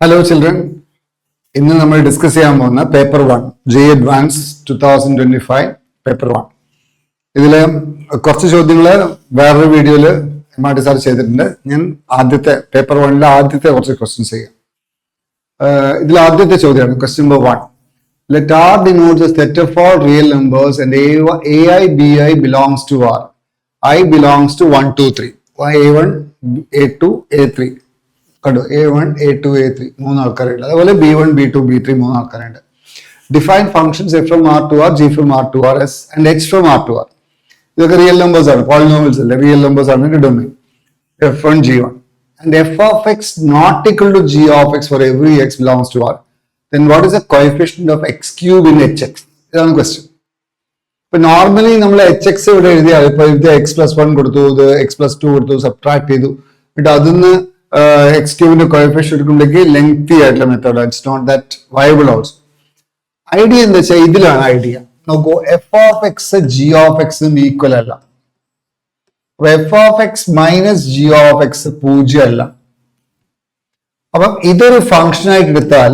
Hello children, ഇന്ന് നമ്മൾ discuss ചെയ്യാൻ പോകുന്ന പേപ്പർ 1 ജെ അഡ്വാൻസ് 2025 പേപ്പർ 1. ഇതില് കുറച്ച് ചോദ്യങ്ങൾ വേറൊരു വീഡിയോയിൽ എംആർടി സാർ ചെയ്തിട്ടുണ്ട്. ഞാൻ ആദ്യത്തെ പേപ്പർ 1ലെ ആദ്യത്തെ കുറച്ച് ക്വസ്റ്റ്യൻസ് ചെയ്യാം. ഇതിൽ ആദ്യത്തെ ചോദ്യമാണ് question number 1. Let R denotes the set of all real numbers and AI BI belongs to R. I belongs to 1, 2, 3. A1, A2, A3. കണ്ടു A1, A2, A3 മൂന്ന് ആൾക്കാരുണ്ട്. അതുപോലെ B1, B2, B3 മൂന്ന് ആൾക്കാരുണ്ട്. Define functions F from R to R, G from R to R, S and H from R to R. ഇതൊക്കെ real numbers ആണ്, polynomials അല്ലേ, real numbers ആണ് domain F1, G1. And f of x not equal to g of x for every x belongs to R. Then what is the coefficient of x cube in hx? ഇതാണ് question. ഇപ്പൊ normally നമ്മൾ H X ഇവിടെ എഴുതിയാൽ ഇപ്പൊ ഇത് x+1 കൊടുത്തു, ഇത് x+2 കൊടുത്തു, സബ്ട്രാക്ട് ചെയ്തു, എന്നിട്ട് അതിന്ന് എക്സ് ക്യൂബിന്റെ കോഎഫിഷ്യന്റ് എടുക്കുമ്പോഴേക്ക് ലെങ്തി ആയിട്ടുള്ള method. It's not that viable also. Idea എന്താ വെച്ചാൽ ഇതിലാണ് ഐഡിയ. നോക്കൂ, F of X G of എക്സും ഈക്വൽ അല്ല. F of X minus G of X 0 അല്ല. അപ്പം ഇതൊരു ഫംഗ്ഷൻ ആയിട്ട് എടുത്താൽ,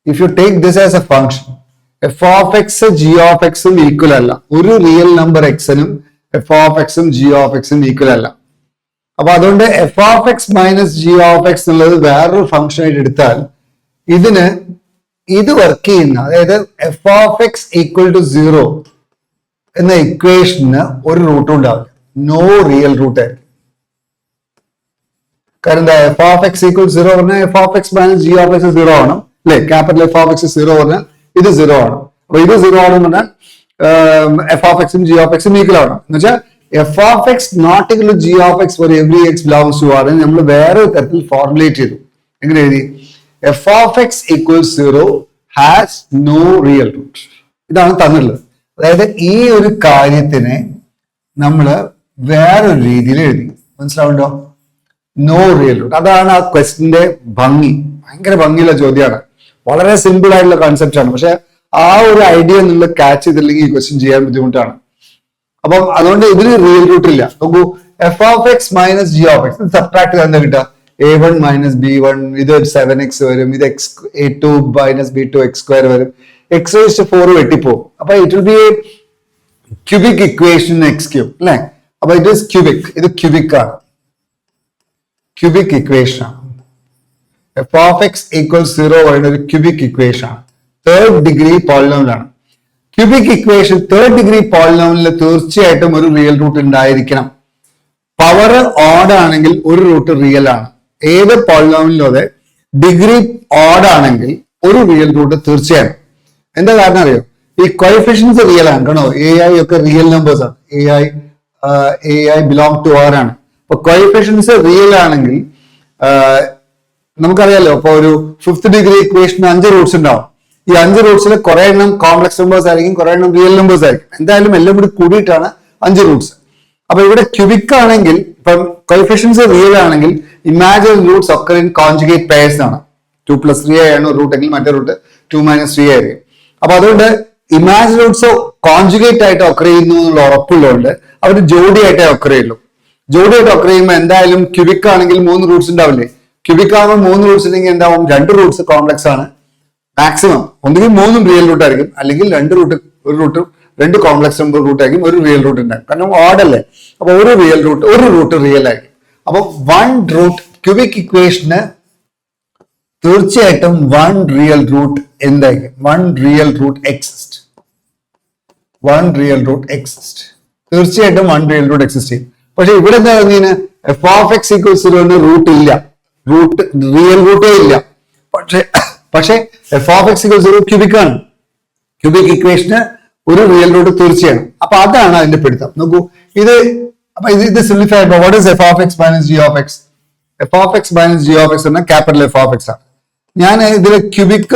if you take this as a function, F of X G of എക്സും ഈക്വൽ അല്ല. ഒരു റിയൽ നമ്പർ എക്സിനും എഫ് ഓഫ് എക്സും ജി ഓഫ് എക്സും ഈക്വൽ അല്ല. അപ്പൊ അതുകൊണ്ട് F of X minus G of X എന്നുള്ളത് വേറൊരു ഫംഗ്ഷൻ ആയിട്ട് എടുത്താൽ ഇതിന് ഇത് വർക്ക് ചെയ്യുന്ന, അതായത് F of X equal to 0 എന്ന ഇക്വേഷന് ഒരു റൂട്ടും ഉണ്ടാവില്ല. നോ റിയൽ റൂട്ട് ആയിരിക്കും. കാരണം എന്താ, എഫ് ഓഫ് എക്സ് ഈക്വൽ 0 പറഞ്ഞാൽ F of X minus G of X 0 ആണ് അല്ലെ. ക്യാപിറ്റൽ എഫ് ഓഫ് എക്സ് 0 പറഞ്ഞാൽ ഇത് 0 ആണ്. അപ്പൊ ഇത് 0 ആണെന്ന് പറഞ്ഞാൽ എഫ് ഓഫ് എക്സും ജി ഓഫ് എക്സും ഈക്വൽ ആണ്. എന്ന് വെച്ചാൽ F of X not equal to G of X for every X belongs to R നമ്മൾ വേറെ തരത്തിൽ ഫോർമുലേറ്റ് ചെയ്തു. എങ്ങനെ എഴുതി? F of X equal 0 has no real root. ഇതാണ് തന്നുള്ളത്. അതായത് ഈ ഒരു കാര്യത്തിനെ നമ്മൾ വേറൊരു രീതിയിൽ എഴുതി. മനസ്സിലാവുണ്ടോ? No real root. അതാണ് ആ ക്വസ്റ്റിന്റെ ഭംഗി. ഭയങ്കര ഭംഗിയുള്ള ചോദ്യമാണ്. വളരെ സിമ്പിൾ ആയിട്ടുള്ള കൺസെപ്റ്റ് ആണ്. പക്ഷെ ആ ഒരു ഐഡിയ നിങ്ങൾ ക്യാച്ച് ചെയ്തില്ലെങ്കിൽ ഈ ക്വസ്റ്റ്യൻ ചെയ്യാൻ ബുദ്ധിമുട്ടാണ്. അപ്പം അതുകൊണ്ട് ഇതിന് റിയൽ റൂട്ട് ഇല്ല. നോക്കൂ, F of X minus G of X subtract ചെയ്താൽ എന്താ കിട്ടുക? A1 മൈനസ് B1, ഇത് 7x വരും, ഇത് A2 മൈനസ് B2 x² വരും, x⁴ വെട്ടിപ്പോകും. അപ്പൊ it will be A cubic equation x³ അല്ലെ. അപ്പൊ ഇറ്റ് ഈസ് ക്യൂബിക്. ഇത് ക്യൂബിക് ആണ്, ക്യൂബിക് ഇക്വേഷൻ ആണ്. എഫ് ഓഫ് എക്സ് ഈക്വൽ 0 പറയുന്ന ഒരു ക്യൂബിക് ഇക്വേഷൻ ആണ്. 3rd ഡിഗ്രി പോളിനോമിയൽ ആണ്. ക്യൂബിക് ഇക്വേഷൻ 3rd ഡിഗ്രി പോളിനോമിയലിൽ തീർച്ചയായിട്ടും ഒരു റിയൽ റൂട്ട് ഉണ്ടായിരിക്കണം. പവർ ഓഡ് ആണെങ്കിൽ ഒരു റൂട്ട് റിയൽ ആണ്. ഏത് പോളിനോമിയലും അതെ, ഡിഗ്രി ഓഡ് ആണെങ്കിൽ ഒരു റിയൽ റൂട്ട് തീർച്ചയായും. എന്താ കാരണം അറിയോ? ഈ കോഎഫിഷ്യൻസ് റിയൽ ആണ്. കണ്ടോ, AI ഒക്കെ റിയൽ നമ്പേഴ്സ് ആണ്. AI ബിലോങ് ടു ആർ ആണ്. അപ്പൊ കോഎഫിഷ്യൻസ് റിയൽ ആണെങ്കിൽ നമുക്കറിയാലോ, ഇപ്പൊ ഒരു 5th ഡിഗ്രി ഇക്വേഷന് 5 റൂട്ട്സ് ഉണ്ടാവും. ഈ 5 റൂട്ട്സിൽ കുറെ എണ്ണം കോംപ്ലക്സ് നമ്പേഴ്സ് ആയിരിക്കും, കുറെ എണ്ണം റിയൽ നമ്പേഴ്സ് ആയിരിക്കും. എന്തായാലും എല്ലാം കൂടി കൂടിയിട്ടാണ് 5 റൂട്ട്സ്. അപ്പൊ ഇവിടെ ക്യൂബിക് ആണെങ്കിൽ, ഇപ്പം കോഎഫിഷ്യൻസ് റിയൽ ആണെങ്കിൽ ഇമാജിനറി റൂട്ട്സ് ഒക്കെ ഇൻ കോൺജുഗേറ്റ് പെയർസ് ആണ്. 2 + 3i ആണ് ഒരു റൂട്ട് എങ്കിൽ മറ്റേ റൂട്ട് 2 - 3i ആയിരിക്കും. അപ്പൊ അതുകൊണ്ട് ഇമാജിനറി റൂട്ട്സ് കോൺജുഗേറ്റ് ആയിട്ട് ഒക്കർ ചെയ്യുന്നു എന്നുള്ള ഉറപ്പുള്ളതുകൊണ്ട് അവർ ജോഡിയായിട്ടേ ഒക്കർ ചെയ്യുള്ളൂ. ജോഡിയായിട്ട് ഒക്കർ ചെയ്യുമ്പോൾ എന്തായാലും ക്യൂബിക് ആണെങ്കിൽ 3 റൂട്ട്സ് ഉണ്ടാവില്ലേ? ക്യൂബിക് ആകുമ്പോൾ 3 റൂട്ട്സ് ഉണ്ടെങ്കിൽ എന്താവും? 2 റൂട്ട്സ് കോംപ്ലക്സ് ആണ് മാക്സിമം. ഒന്നുകിൽ 3 റിയൽ റൂട്ട് ആയിരിക്കും, അല്ലെങ്കിൽ 2 റൂട്ട് 2 കോംപ്ലക്സ് നമ്പർ റൂട്ട് ആയിരിക്കും, ഒരു റിയൽ റൂട്ട് ഉണ്ടാകും. കാരണം ഓഡ് അല്ലേ. അപ്പൊ ഒരു റൂട്ട് റിയൽ ആയിരിക്കും. അപ്പൊ 1 റൂട്ട് ക്യൂബിക് ഇക്വേഷന് തീർച്ചയായിട്ടും 1 റിയൽ റൂട്ട് എന്തായിരിക്കും? 1 real root exist. 1 real root exist. തീർച്ചയായിട്ടും 1 റിയൽ റൂട്ട് എക്സിസ്റ്റ് ചെയ്യും. പക്ഷെ ഇവിടെ എന്താ പറഞ്ഞാൽ F of X equal 0 root ഇല്ല, റിയൽ റൂട്ടേ ഇല്ല. പക്ഷെ F of X equal 0 cubic ആണ്. ക്യൂബിക് ഇക്വേഷന് ഒരു റിയൽ റൂട്ട് തീർച്ചയാണ്. അപ്പൊ അതാണ് അതിന്റെ പിടുത്തം. നോക്കൂ, ഇത് സിംപ്ലിഫൈ ചെയ്യുമ്പോൾ what is F of X minus G of X? F of X minus G of X എന്ന ക്യാപിറ്റൽ എഫ് ഓഫ് എക്സ് ആണ്. ഞാൻ ഇതിൽ ക്യൂബിക്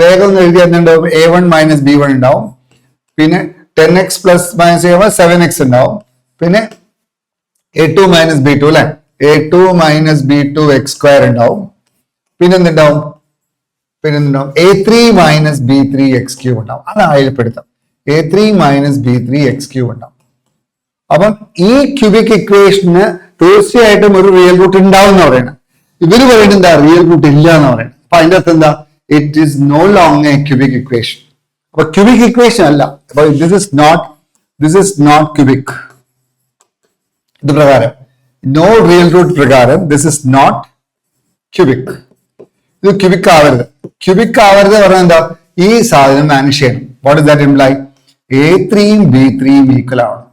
വേഗം എഴുതിയാൽ എന്തുണ്ടാവും? A1 മൈനസ് B1 ഉണ്ടാവും, പിന്നെ 10x പ്ലസ് മൈനസ് 7x ഉണ്ടാവും, പിന്നെ A2 മൈനസ് B2 അല്ലെ, A2 മൈനസ് B2 x² ഉണ്ടാവും, പിന്നെന്തുണ്ടാവും? A3 മൈനസ് B3 x³ ഉണ്ടാവും. അതാണ് അതിൽപ്പെടുത്തം. A3 മൈനസ് B3 x³ ഉണ്ടാവും. അപ്പം ഈ ക്യൂബിക് ഇക്വേഷന് തീർച്ചയായിട്ടും ഒരു റിയൽ റൂട്ട് ഉണ്ടാവും എന്ന് പറയുന്നത്. ഇവര് പറയുന്നത് എന്താ റിയൽ റൂട്ട് ഇല്ല എന്ന് പറയുന്നത്. അപ്പൊ അതിന്റെ അർത്ഥം എന്താ? It is no long a cubic equation. അപ്പൊ ക്യൂബിക് ഇക്വേഷൻ അല്ല. അപ്പൊ ദിസ് ഇസ് നോട്ട് ക്യൂബിക്. ഇത് പ്രകാരം നോ റിയൽ റൂട്ട് പ്രകാരം ദിസ് ഇസ് നോട്ട് ക്യൂബിക്. ഇത് ക്യൂബിക് ആവരുത്. ക്യൂബിക് ആവരുത് പറഞ്ഞാൽ എന്താ? ഈ സാധനം മാനിഷ് ചെയ്യണം. What is that imply? A3യും B3യും ഈക്വൽ ആവണം.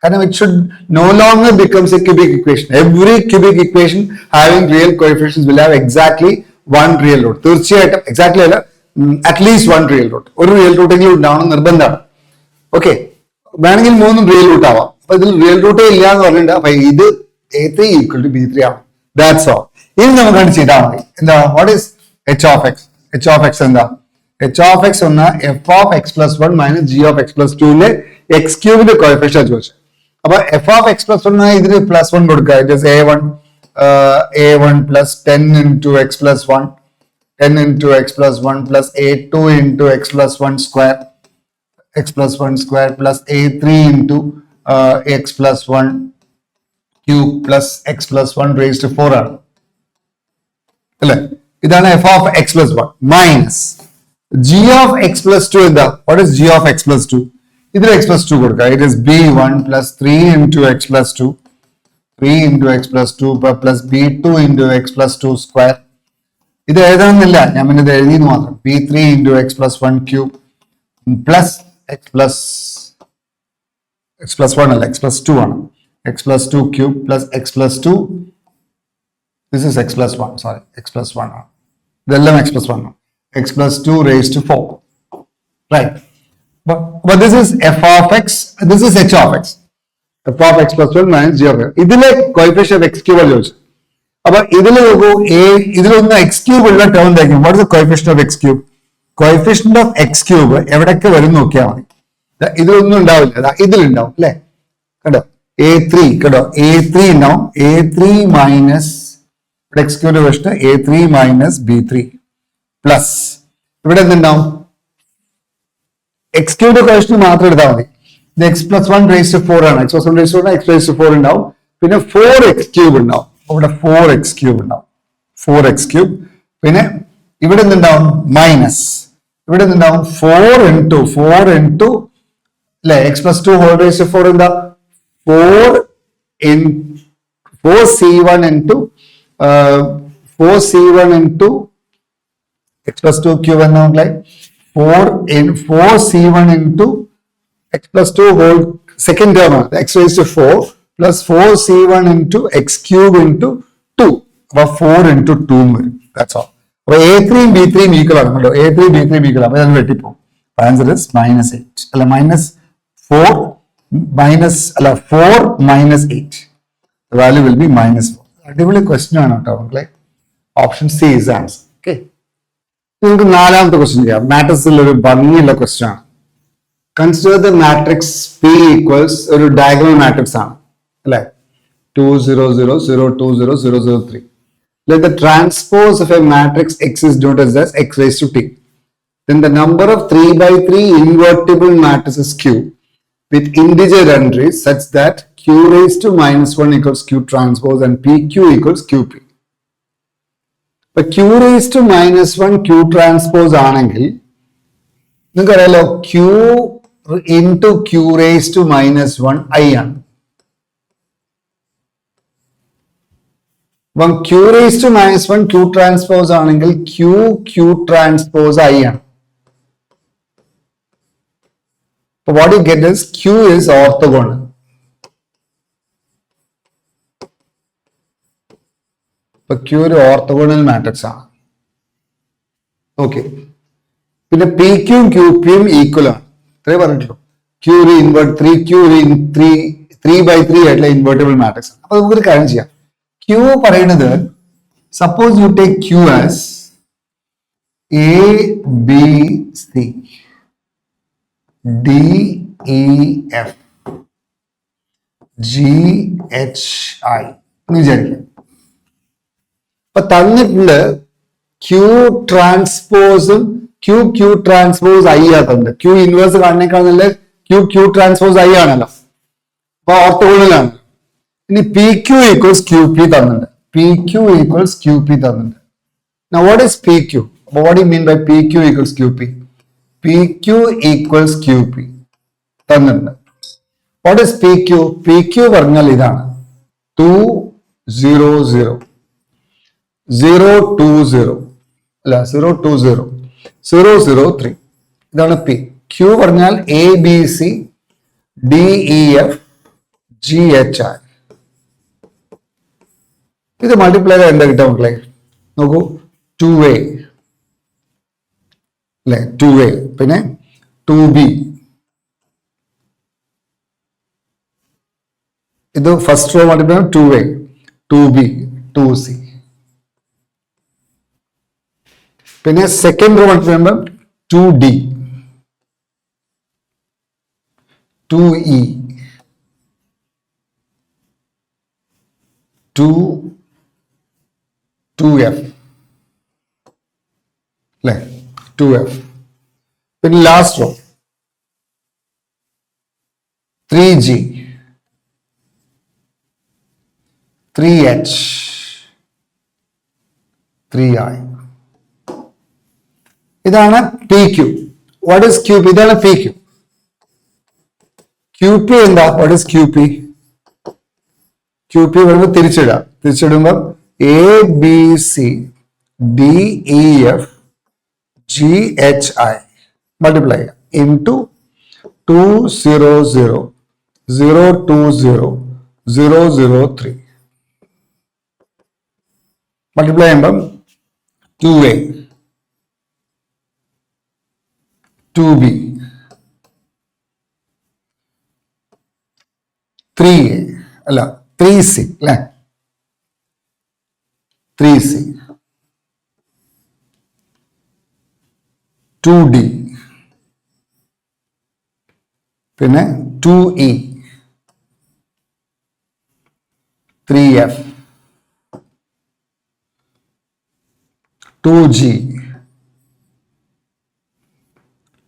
കാരണം it should no longer becomes a cubic equation. Every cubic equation having real coefficients will have exactly one real root. തീർച്ചയായിട്ടും എക്സാക്ട്ലി അല്ല, അറ്റ്ലീസ്റ്റ് വൺ റിയൽ റൂട്ട്. ഒരു real റൂട്ടെങ്കിലും ഉണ്ടാവണം നിർബന്ധമാണ്. Okay, വേണമെങ്കിൽ 3 റിയൽ റൂട്ട് ആവാം. അപ്പൊ ഇതിൽ റിയൽ റൂട്ടേ ഇല്ല എന്ന് പറഞ്ഞിട്ട് അപ്പൊ ഇത് A3 ഈക്വൽ ടു B3 ആവും. That's all. ഇനി നമുക്ക് കണ്ട് ചെയ്താൽ മതി. എന്താ? What is h of x? h of x എന്താ? h of x എന്ന f of x plus 1 minus g of x plus 2 x ക്യൂബിന്റെ കോഎഫിഷ്യന്റ് ചോദിച്ചു. അപ്പൊ f of x plus 1 ഇതിന് പ്ലസ് 1 കൊടുക്കുക. It is a1 plus 10 into x plus 1, 10 into x plus 1 plus a2 into x plus 1 square, x plus 1 square plus a3 into x plus 1 cube plus x plus 1 raised to 4 ആണ് അല്ലേ? ഇതാണ് f of x plus 1 minus g of x plus 2 എന്താ? what is g of x plus 2? ഇതിൽ x plus 2 കൊടുക്കുക. it is b1 plus 3 into x plus 2, 3 into x plus 2 plus b2 into x plus 2 square. ഇത് എഴുതാമെന്നില്ല, ഞാൻ പിന്നെ ഇത് എഴുതിയെന്ന് മാത്രം. b3 into x plus 1 cube plus x plus 1 അല്ല, x plus 2 ആണ്. x plus 2 cube plus x plus 2, this is x plus 1, sorry, x plus 1 ആണ്. ഇതെല്ലാം x plus 1 ആണ്. x plus 2 raised to 4, right? But this is f of x, this is h of x. f of x plus 1 minus g of x. ഇതിലെ coefficient x cube ചോദിച്ചു. അപ്പൊ ഇതിൽ നോക്കൂ, ഇതിലൊന്ന് x cube ഉള്ള term എന്തായിരിക്കും? What is the coefficient of x cube? Coefficient of x cube എവിടൊക്കെ വരും നോക്കിയാൽ മതി. ഇതിലൊന്നും ഉണ്ടാവില്ല, ഇതിലുണ്ടാവും അല്ലെ? കേട്ടോ, a3 കേട്ടോ, a3 ഉണ്ടാവും. a3 മൈനസ് x ക്യൂബിന്റെ coefficient a3 minus b3 plus ഇവിടെ എന്തുണ്ടാവും? x ക്യൂബിന്റെ കോഎഫിഷ്യന്റ് മാത്രം എടുത്താൽ മതി. ഇത് x plus 1 raised to 4 ആണ്. x plus 1 raised to 4 x raised to 4 ഉണ്ടാവും. പിന്നെ 4x ക്യൂബ് ഉണ്ടാവും. ഇവിടെ 4x ക്യൂബ് ഉണ്ടാവും. 4x cube. പിന്നെ ഇവിടെ എന്തുണ്ടാവും? മൈനസ് ഇവിടെ എന്തുണ്ടാവും? 4 into അല്ലെ? x plus 2 whole raised to 4 എന്താ? 4c1 into x plus 2 cube എന്ന് നോക്കിയാൽ 4c1 into x plus 2 whole second term ആണ്. x raised to 4 plus 4c1 into x cube into 2. അപ്പൊ 4 into 2 വരും. That's all. അപ്പൊ a3 b3 ഈക്വൽ ആണ് കേട്ടോ. a3 b3 equal. അപ്പൊ അത് വെട്ടിപ്പോകും. ആൻസർ ഇസ് -8 അല്ല -4 -8. The value will be -4. അടിപൊളി ക്വസ്റ്റ്യൻ ആണ് കേട്ടോ മക്കളെ. Option C is answer. Okay, നിങ്ങൾക്ക് നാലാമത്തെ ക്വസ്റ്റ്യൻ ചെയ്യാം. മാട്രിക്സിൽ ഒരു ഭംഗിയുള്ള ക്വസ്റ്റ്യൻ ആണ്. Consider the matrix P equals ഒരു ഡയഗണൽ മാട്രിക്സ് ആണ് അല്ലെ? 2 0 0 0 2 0 0 0 3. Let the transpose of a matrix X is denoted as x raised to t. Then the number of 3x3 invertible matrices Q with integer entries such that Q raised to -1 equals Q transpose and PQ equals QP. But Q raised to -1 Q transpose ആണെങ്കിൽ നിങ്ങൾക്കറിയാലോ Q into Q raised to -1 I ആണ്. അപ്പം Q raised to -1 Q transpose ആണെങ്കിൽ Q transpose I ആണ്. So what you get is Q is orthogonal. ഇപ്പൊ Q ഒരു orthogonal matrix ആണ്. Okay, പിന്നെ പി ക്യൂയും ക്യൂ പിയും ഈക്വൽ ആണ്. ഇത്രേ പറഞ്ഞിട്ടുള്ളൂ. ക്യൂ ഒരു ത്രീ ബൈ ത്രീ ആയിട്ടുള്ള ഇൻവേർട്ടിബിൾ മാട്രിക്സ് ആണ്. അപ്പൊ നമുക്കൊരു കാര്യം ചെയ്യാം. ക്യൂ പറയുന്നത് suppose you take Q as ABC DEF GHI എന്ന് വിചാരിക്കാം. അപ്പൊ തന്നിട്ടുണ്ട് ക്യൂ ട്രാൻസ്പോസും ക്യൂ ട്രാൻസ്പോസ് ഐ ആക്കുന്നുണ്ട്. ക്യൂ ഇൻവേഴ്സ് കാണുന്നേക്കാൾ നല്ല ക്യൂ ട്രാൻസ്പോസ് ഐ ആണല്ലോ. അപ്പൊ ഓർത്തോഗോണലാണ്. ഇനി P Q equals Q P തന്നിട്ടുണ്ട്. PQ equals QP തന്നിട്ടുണ്ട്. Now what is PQ? What do you mean by PQ equals QP? PQ equals QP തന്നിട്ടുണ്ട്. What is PQ? PQ പറഞ്ഞാൽ ഇതാണ് 200 020 അല്ല 020 003 ഇതാണ് P. Q പറഞ്ഞാൽ ABC DEF GHI. ഇത് multiply ചെയ്താൽ എന്താ കിട്ടുക മക്കളെ? നോക്കൂ 2A അല്ലെ 2A, പിന്നെ 2B, ഇത് first row multiply 2A 2B 2C, പിന്നെ സെക്കൻഡ് റോ മൾട്ടിപ്ലൈ ചെയ്യുമ്പോൾ 2D 2E 2F അല്ലെ 2F, പിന്നെ last raw 3G 3H 3I. ഇതാണ് PQ. What is QP? ഇതാണ് PQ. QP എന്താ? What is QP? QP വരുമ്പോൾ തിരിച്ചിടുമ്പോൾ ABC DEF GHI multiply into 200 020 003 multiply ചെയ്യുമ്പം 2A 2B 3A അല്ല 3C അല്ലെ 3C 2D പിന്നെ 2E 3F 2G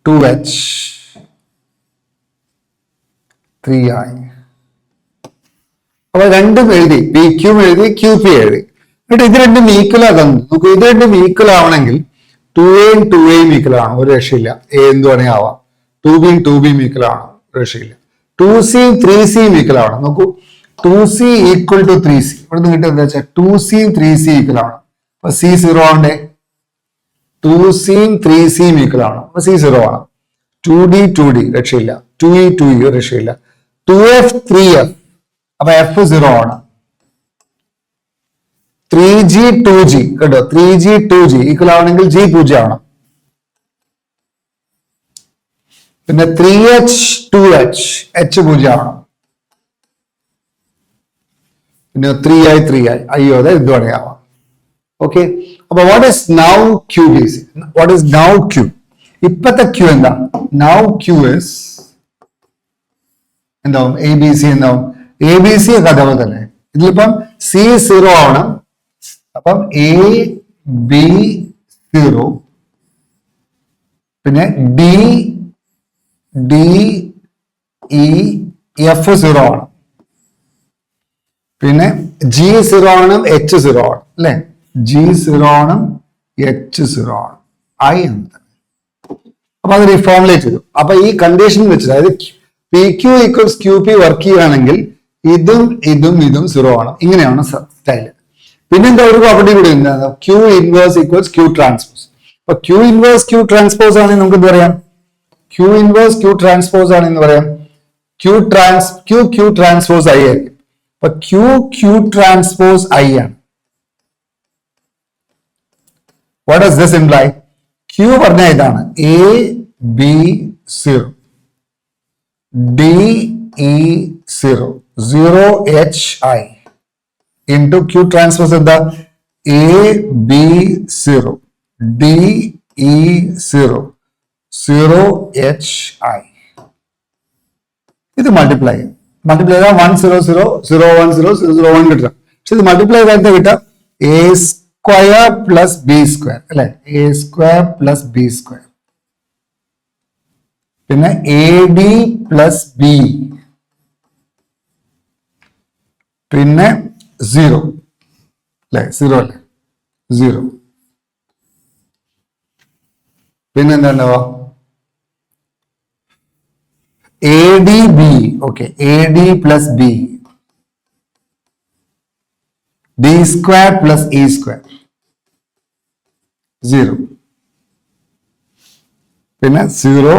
2H 3I. അപ്പൊ രണ്ടും എഴുതി, PQ എഴുതി QP എഴുതി. എന്നിട്ട് ഇത് രണ്ടും ഈക്വൽ ആകുന്നു. നമുക്ക് ഇത് രണ്ടും ഈക്വൽ ആവണമെങ്കിൽ 2Aയും 2Aയും ഈക്വൽ ആണ്, ഒരു രക്ഷയില്ല. A എന്ത് വേണമെങ്കിൽ ആവാം. 2Bയും 2Bയും ഈക്വൽ ആണ്, ഒരു രക്ഷയില്ല. 2Cയും 3Cയും ഈക്വൽ ആണ്. നോക്കൂ 2C ഈക്വൽ ടു 3C. ഇവിടെ നിന്ന് കിട്ടുന്നത് എന്താ വെച്ചാൽ 2Cയും 3C ഈക്വൽ ആണ്. അപ്പൊ C 0 ആവണ്ടേ? 2Cയും 3Cയും ഈക്വൽ ആണ്, അപ്പൊ C 0 ആണ്. 2D 2D രക്ഷയില്ല. 2E 2E രക്ഷയില്ല. 2F 3F അപ്പൊ F 0 ആണ്. 3G 2G കേട്ടോ, 3G 2G ഈക്വൽ ആവണമെങ്കിൽ G 0 ആണ്. പിന്നെ 3H 2H H 0 ആണ്. പിന്നെ 3I 3I അയ്യോ അതെ ഇത് വേണമെങ്കിൽ ആവാം. ഓക്കെ, അപ്പൊ what is now QBC? What is now Q? ഇപ്പത്തെ Q എന്താ? നൗ Q ഇസ് എന്താവും? ABC എന്താവും? ABC ഒക്കെ അതേപോലെ തന്നെ. ഇതിലിപ്പം C 0 ആവണം. അപ്പം AB 0 പിന്നെ DEF 0 ആണ്. പിന്നെ G 0 ആണ്, H 0 ആണ് അല്ലെ? G 0 ആണ്, H 0 ആണ്, I ഉണ്ട്. അപ്പൊ അത് റീഫോർമുലേറ്റ് ചെയ്തു. അപ്പൊ ഈ കണ്ടീഷൻ വെച്ചിട്ട്, അതായത് PQ ഈക്വൽസ് QP വർക്ക് ചെയ്യുകയാണെങ്കിൽ ഇതും 0 ആണ്. ഇങ്ങനെയാണ് സ്റ്റൈല്. പിന്നെന്താ ഒരു പ്രോപ്പർട്ടി കൂടി ഉണ്ട്, Q inverse equals Q transpose. അപ്പൊ Q ഇൻവേഴ്സ് Q ട്രാൻസ്പോസ് ആണെങ്കിൽ നമുക്ക് എന്ത് പറയാം? Q ഇൻവേഴ്സ് Q ട്രാൻസ്പോസ് ആണെന്ന് പറയാം. Q ട്രാൻസ്പോസ് I ആയിരിക്കും. അപ്പൊ Q ട്രാൻസ്പോസ് I ആണ്. What does this imply? Q പറഞ്ഞ ഇതാണ് AB0 DE0 0HI into Q transpose എന്താ? AB0 DE0 0HI. ഇത് മൾട്ടിപ്ലൈ ചെയ്താൽ 100 010 001 കിട്ടുക. പക്ഷെ ഇത് മൾട്ടിപ്ലൈ ചെയ്താൽ എന്താ കിട്ടുക? A square plus B square അല്ലെ? A square plus B square പിന്നെ AD പ്ലസ് B പിന്നെ 0 അല്ലെ? 0 അല്ലേ? 0. പിന്നെന്താ ഉണ്ടാവുക? ADB. Okay, AD plus B, D square plus E square 0. പിന്നെ 0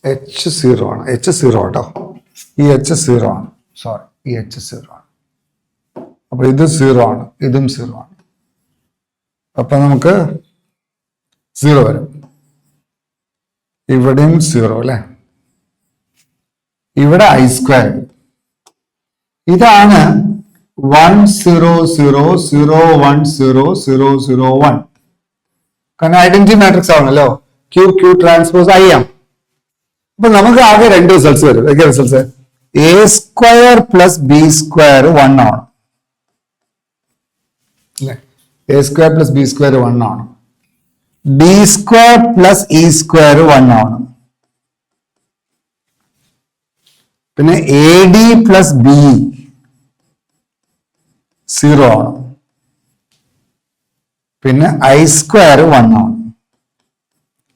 H0 ആണ്. H0 കേട്ടോ, ഈ H0 ആണ്. സോറി, ഈ H0 ആണ്. അപ്പൊ ഇത് 0 ആണ്, ഇതും 0 ആണ്. അപ്പൊ നമുക്ക് 0 വരും. ഇവിടെയും 0 അല്ലെ? ഇവിടെ I സ്ക്വയർ. ഇതാണ് 1 0 0 0 1 0 0 0 1. കാരണം ഐഡന്റിറ്റി മാട്രിക്സ് ആണല്ലോ. Q ട്രാൻസ്പോസ് I ആണ്. അപ്പൊ നമുക്ക് ആകെ 2 റിസൾട്ട്സ് വരും. ഏതൊക്കെ results? A square plus B square 1 ആണ് അല്ലെ? A square plus B square 1 ആണ്. D square plus E square 1 ആണ്. പിന്നെ AD പ്ലസ് B 0 ആണ്. പിന്നെ I സ്ക്വയർ 1 ആണ്.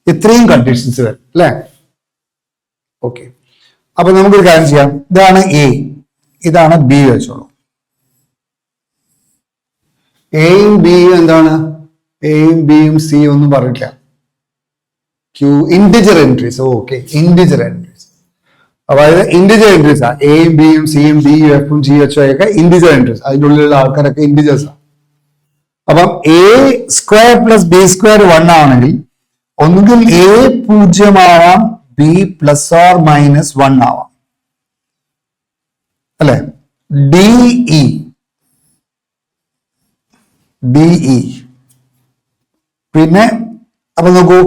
ഇത്രയും കണ്ടീഷൻസ് വരും അല്ലെ? ഓക്കെ, അപ്പൊ നമുക്കൊരു കാര്യം ചെയ്യാം. ഇതാണ് A, ഇതാണ് B വെച്ചോളൂ. എയും ബിയും എന്താണ്? എയും ബിയും സി ഒന്നും പറഞ്ഞിട്ടില്ല. Q integer entries. Okay, integer entries. അതായത് ഇന്റിജർ എൻട്രീസ് ആണ്. എയും ബിയും സിയും ഡിയും എഫും ജി എച്ചും ഒക്കെ ഇന്റിജർ എൻട്രീസ്. അതിൻ്റെ ഉള്ളിലുള്ള ആൾക്കാരൊക്കെ ഇന്റിജേഴ്സ് ആണ്. അപ്പം A square plus B square 1 ആണെങ്കിൽ ഒന്നുകിൽ A 0 ആവാം, B പ്ലസ് ഓർ മൈനസ് 1 ആവാം അല്ലെ? DE പിന്നെ അപ്പൊ നോക്കൂ,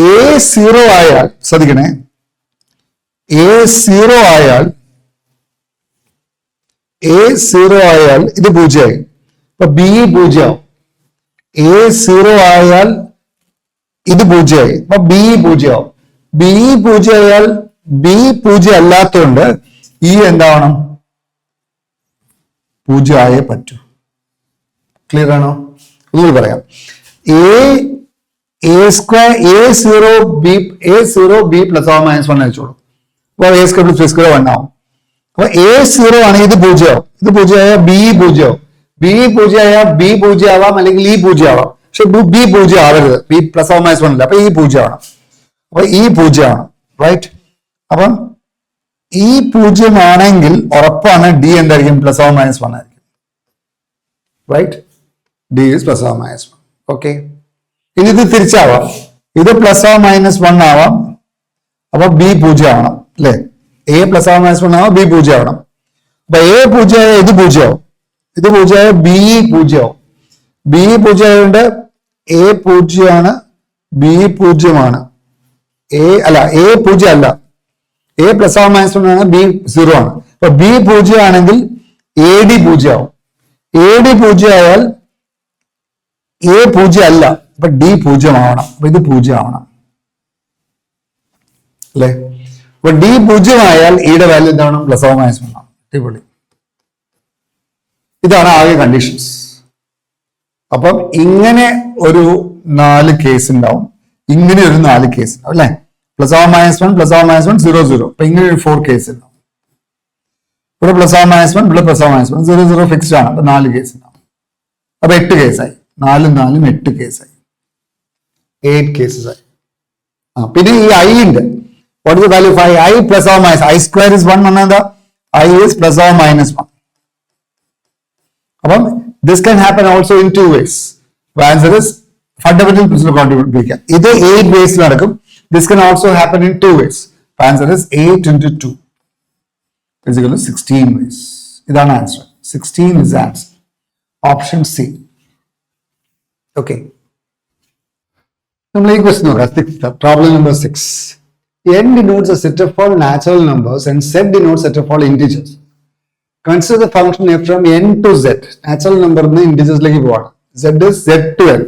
A0 ആയാൽ, ശ്രദ്ധിക്കണേ, A0 ആയാൽ ഇത് 0 ആയി. അപ്പൊ B 0 ആവും. A0 ആയാൽ ഇത് 0 ആയി. അപ്പൊ B 0 ആവും. B 0 ആയാൽ B 0 അല്ലാത്തതുകൊണ്ട് E എന്താവണം? 0 ആയേ പറ്റൂ. ക്ലിയർ ആണോ? ഒന്നുകൂടി പറയാം. A0 B plus or minus 1 വെച്ചോളൂ. അപ്പൊ A square plus B square 1 ആവും. അപ്പൊ A0 ആണെങ്കിൽ ഇത് 0 ആവും. ഇത് 0 ആയാൽ B 0 ആവും. B 0 ആയാൽ B 0 ആവാം, അല്ലെങ്കിൽ E 0 ആവാം. പക്ഷെ B 0 ആവരുത്. B പ്ലസ് ഓർ മൈനസ് 1 ഇല്ല. അപ്പൊ E 0 ആണ്. അപ്പൊ E 0 ആണ്. റൈറ്റ്? അപ്പം E 0 ആണെങ്കിൽ ഉറപ്പാണ് D എന്തായിരിക്കും? പ്ലസ് ഓർ മൈനസ് 1 ആയിരിക്കും. Right? D is plus or minus 1. Okay, ഇനി ഇത് തിരിച്ചാവാം. ഇത് പ്ലസ് ഓർ മൈനസ് 1 ആവാം. അപ്പൊ B 0 ആവണം അല്ലെ? A പ്ലസ് ഓർ മൈനസ് 1 ആവാം, B 0 ആവണം. അപ്പൊ A 0 ആയാൽ ഇത് 0 ആവും. ഇത് 0 ആയാൽ B 0 ആവും. B 0 ആയതുകൊണ്ട് A 0 ആണ്, B 0 ആണ്. A 0 അല്ല, A പ്ലസ് ഓർ മൈനസ് 1 ആണ്, B 0 ആണ്. അപ്പൊ B 0 ആണെങ്കിൽ AD 0 ആവും. AD 0 ആയാൽ A 0 അല്ല, അപ്പൊ D 0 ആവണം. അപ്പൊ ഇത് 0 ആവണം അല്ലെ? അപ്പൊ D 0 ആയാൽ ഈയുടെ വാല്യൂ എന്താണ്? പ്ലസ് ഓർ മൈനസ് 1 ആണ്. അടിപൊളി. ഇതാണ് ആകെ കണ്ടീഷൻസ്. അപ്പം ഇങ്ങനെ ഒരു 4 കേസ് ഉണ്ടാവും, ഇങ്ങനെ ഒരു 4 കേസ് ഉണ്ടാവും അല്ലെ? Plus or minus 1 plus or minus 1 0 0. അപ്പൊ ഇങ്ങനെ ഒരു 4 കേസ് ഉണ്ടാവും. ഇവിടെ പ്ലസ് ഓർ മൈനസ് 1, ഇവിടെ പ്ലസ് ഓർ മൈനസ് 1 0 0 ഫിക്സ്ഡ് ആണ്. അപ്പൊ 4 കേസ് ഉണ്ടാവും. അപ്പൊ 8 കേസായി. 4 4 8 കേസായി. 8 കേസസ് ആയി. പിന്നെ ഈ I ഉണ്ട്. What is the value of I plus or minus I square is 1 എന്താ? I is plus or minus 1. അപ്പം this can happen also in 2 ways. Answer is fundamental principle contribute. ഇത് 8 ways നടക്കും. This can also happen in 2 ways. Answer is 8 into 2 is equal to 16 ways. ഇതാണ് answer. 16 is answer. Option C. Okay. നമ്മൾ ഈ question നോക്കാം. Problem number 6. N denotes a set of all natural numbers and Z denotes a set of all integers. Consider the function f from n to z. Natural number in integers like what? Z is z to n.